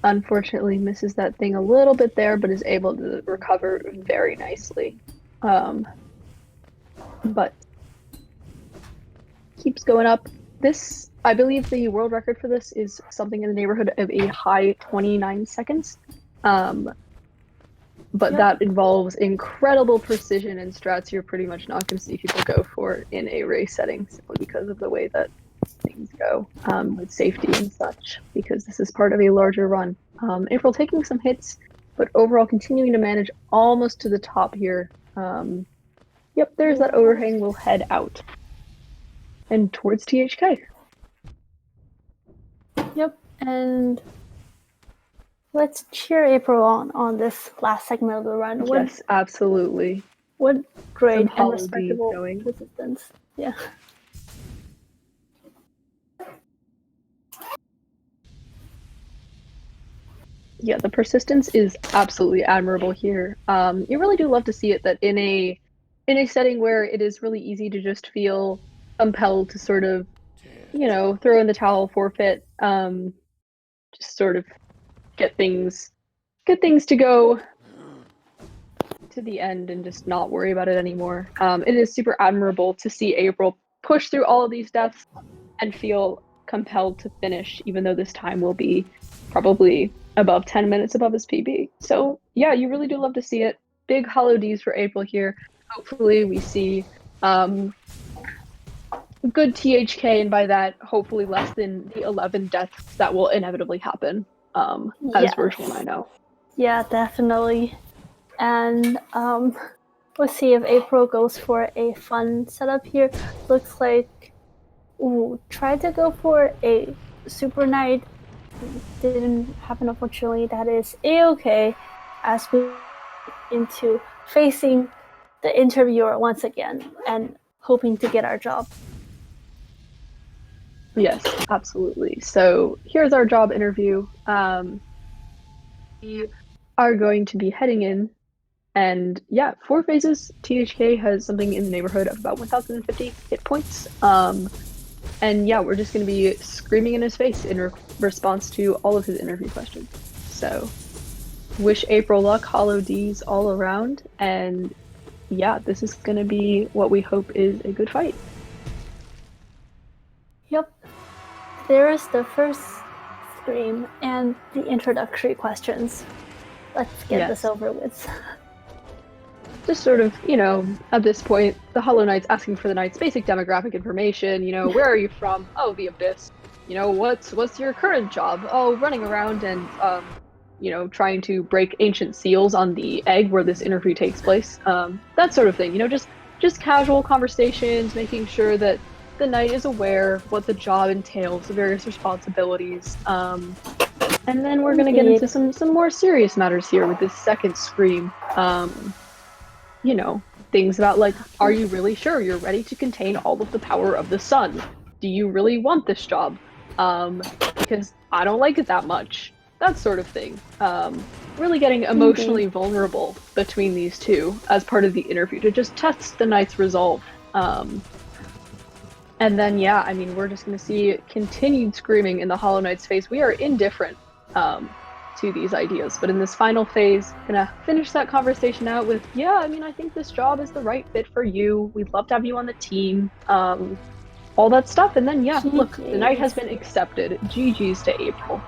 Unfortunately misses that thing a little bit there, but is able to recover very nicely. But keeps going up. This, I believe the world record for this is something in the neighborhood of a high 29 seconds. But that involves incredible precision and strats you're pretty much not going to see people go for in a race setting, simply because of the way that things go with safety and such, because this is part of a larger run. April taking some hits, but overall continuing to manage almost to the top here. Yep, there's that overhang. We'll head out and towards THK. Yep, and let's cheer April on this last segment of the run. Yes, absolutely. What great Some and respectable resistance. Yeah. Yeah, the persistence is absolutely admirable here. You really do love to see it that in a setting where it is really easy to just feel compelled to sort of, throw in the towel, forfeit, just sort of get things to go to the end and just not worry about it anymore. It is super admirable to see April push through all of these deaths and feel compelled to finish, even though this time will be probably above 10 minutes above his PB. So yeah, you really do love to see it. Big hollow Ds for April here. Hopefully we see good THK, and by that, hopefully less than the 11 deaths that will inevitably happen, as version 1 I know. Yeah, definitely. And let's see if April goes for a fun setup here. Looks like, tried to go for a Super Knight. Didn't happen, unfortunately. That is a-okay as we into facing the interviewer once again and hoping to get our job. Yes, absolutely. So here's our job interview. We are going to be heading in, and yeah, 4 phases. THK has something in the neighborhood of about 1,050 hit points. And yeah, we're just going to be screaming in his face in response to all of his interview questions. So wish April luck, hollow Ds all around, and yeah, this is going to be what we hope is a good fight. Yep. There is the first scream and the introductory questions. Let's get this over with. Just sort of, at this point, the Hollow Knight's asking for the Knight's basic demographic information. Where are you from? Oh, the Abyss. What's your current job? Oh, running around and, trying to break ancient seals on the egg where this interview takes place. That sort of thing. Just casual conversations, making sure that the Knight is aware of what the job entails, the various responsibilities. And then we're going to get into some more serious matters here with this second scream. Things about like, are you really sure you're ready to contain all of the power of the sun? Do you really want this job? Because I don't like it that much. That sort of thing. Really getting emotionally vulnerable between these two as part of the interview to just test the Knight's resolve. And then, yeah, I mean, we're just going to see continued screaming in the Hollow Knight's face. We are indifferent to these ideas, but in this final phase, gonna finish that conversation out with, yeah, I mean, I think this job is the right fit for you. We'd love to have you on the team. All that stuff, and then, yeah, look, the Knight has been accepted. GG's to April.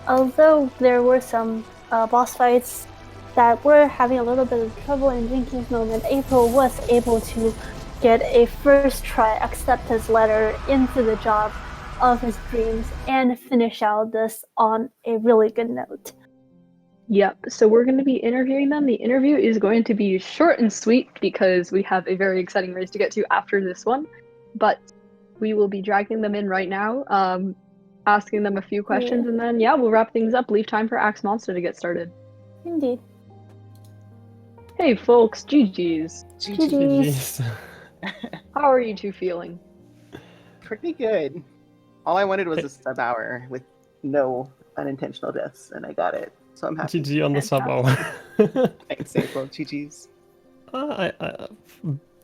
Although there were some boss fights that were having a little bit of trouble in Jinky's moment, April was able to get a first try acceptance letter into the job of his dreams and finish out this on a really good note. Yep, so we're going to be interviewing them. The interview is going to be short and sweet because we have a very exciting race to get to after this one, but we will be dragging them in right now, asking them a few questions, and then, yeah, we'll wrap things up, leave time for Axe Monster to get started. Indeed. Hey folks, GG's. GG's. How are you two feeling? Pretty good. All I wanted was a sub hour with no unintentional deaths, and I got it. So I'm happy. GG on the sub hour. Thanks, April. GG's. I'm a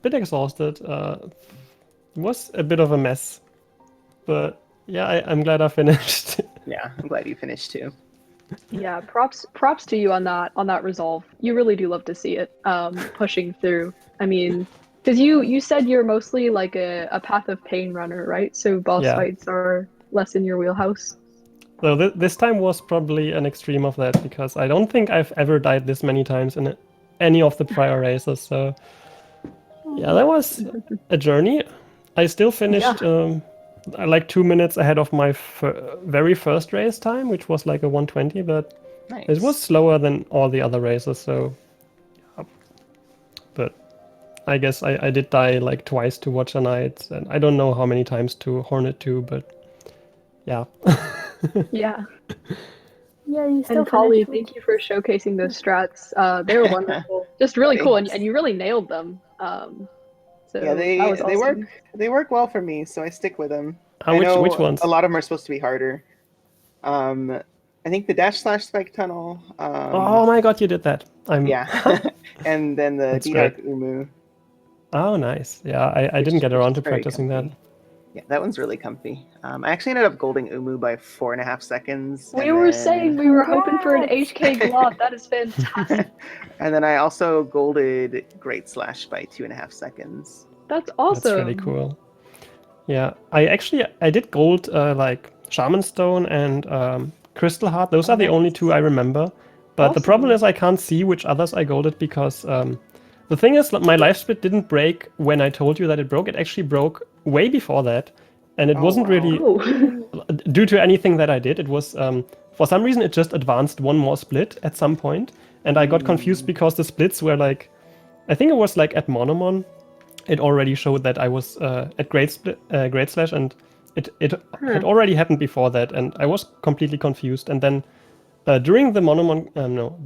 bit exhausted. It was a bit of a mess. But yeah, I'm glad I finished. Yeah, I'm glad you finished too. Yeah, props to you on that resolve. You really do love to see it pushing through. I mean, because you said you're mostly like a Path of Pain runner, right? So boss fights are less in your wheelhouse. So this time was probably an extreme of that, because I don't think I've ever died this many times in any of the prior races. So yeah, that was a journey. I still finished like 2 minutes ahead of my very first race time, which was like a 1:20, but it was slower than all the other races. So, yeah. But I guess I did die like twice to Watcher Knights, and I don't know how many times to Hornet 2, but yeah. Yeah. Yeah, you still and Collie, thank you for showcasing those strats. They were wonderful, just really cool, and you really nailed them. So yeah, they awesome. They work well for me, so I stick with them. Which ones? A lot of them are supposed to be harder. I think the /spike tunnel. Oh my god, you did that! Yeah, and then the That's D-Dark great. Umu. Oh, nice. Yeah, I didn't get which around is to very practicing that. comfy. Yeah, that one's really comfy. I actually ended up golding Umu by 4.5 seconds. We and were then... saying we were hoping for an Congrats! HK glob. That is fantastic. And then I also golded Great Slash by 2.5 seconds. That's awesome. That's really cool. Yeah, I did gold like Shaman Stone and Crystal Heart. Those are the only two I remember. But the problem is I can't see which others I golded because the thing is my life split didn't break when I told you that it broke. It actually broke way before that, and it wasn't really due to anything that I did. It was for some reason it just advanced one more split at some point, and I got confused because the splits were like, I think it was like at Monomon. It already showed that I was at Great Slash, and it had already happened before that, and I was completely confused. And then during the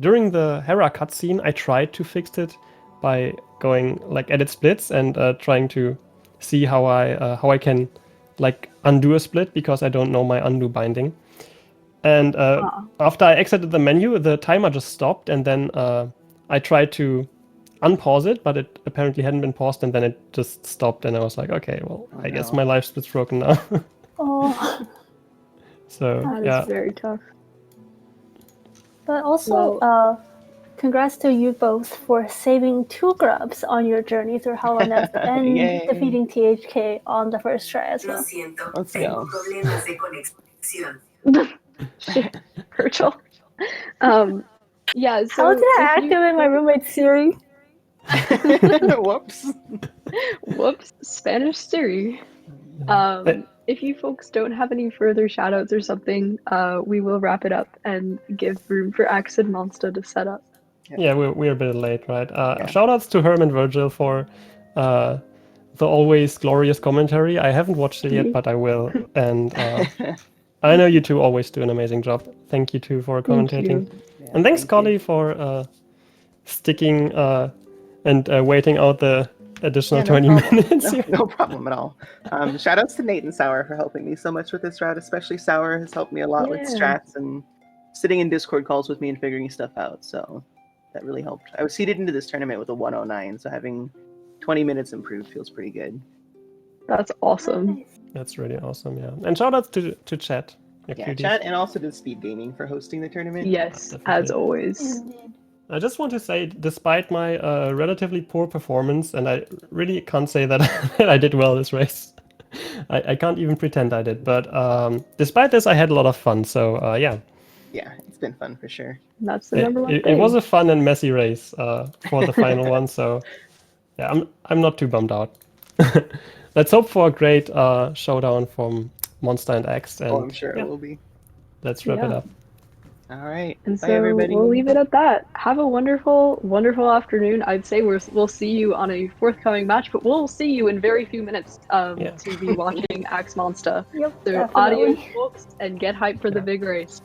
during the Hera cutscene, I tried to fix it by going like edit splits and trying to see how I can like undo a split because I don't know my undo binding. And after I exited the menu, the timer just stopped, and then I tried to unpause it, but it apparently hadn't been paused, and then it just stopped, and I was like, okay, well, I guess my life split's broken now. Oh, So That is very tough. but also, congrats to you both for saving 2 grubs on your journey through Hollow Knight and Yay. defeating THK on the first try as well. Let's go. Shit, Virtual. Yeah. So How did I activate my roommate Siri? Whoops. Whoops, Spanish Siri. If you folks don't have any further shoutouts or something, we will wrap it up and give room for Axid Monster to set up. Yeah, we're a bit late, right? Shoutouts to Herm and Virgil for the always glorious commentary. I haven't watched it yet, but I will. And I know you two always do an amazing job. Thank you two for commentating. And thanks, Collie, for sticking and waiting out the additional 20 minutes. No problem at all. Shout outs to Nate and Sour for helping me so much with this route. Especially Sour has helped me a lot with strats and sitting in Discord calls with me and figuring stuff out. So that really helped. I was seeded into this tournament with a 109, so having 20 minutes improved feels pretty good. That's awesome. That's really awesome, yeah. And shout outs to Chat. Chat, and also to Speed Gaming for hosting the tournament. Yes, as always. I just want to say, despite my relatively poor performance, and I really can't say that I did well this race. I can't even pretend I did, but despite this, I had a lot of fun, so yeah. Yeah, it's been fun for sure. That's the number one thing. It was a fun and messy race for the final one, so yeah, I'm not too bummed out. Let's hope for a great showdown from Monster and X. And, I'm sure it will be. Let's wrap it up. All right. And Bye, so everybody. we'll leave it at that. Have a wonderful, wonderful afternoon. I'd say we'll see you on a forthcoming match, but we'll see you in very few minutes to be watching Axe Monster. Yep, So definitely. adios, folks, and get hyped for the big race.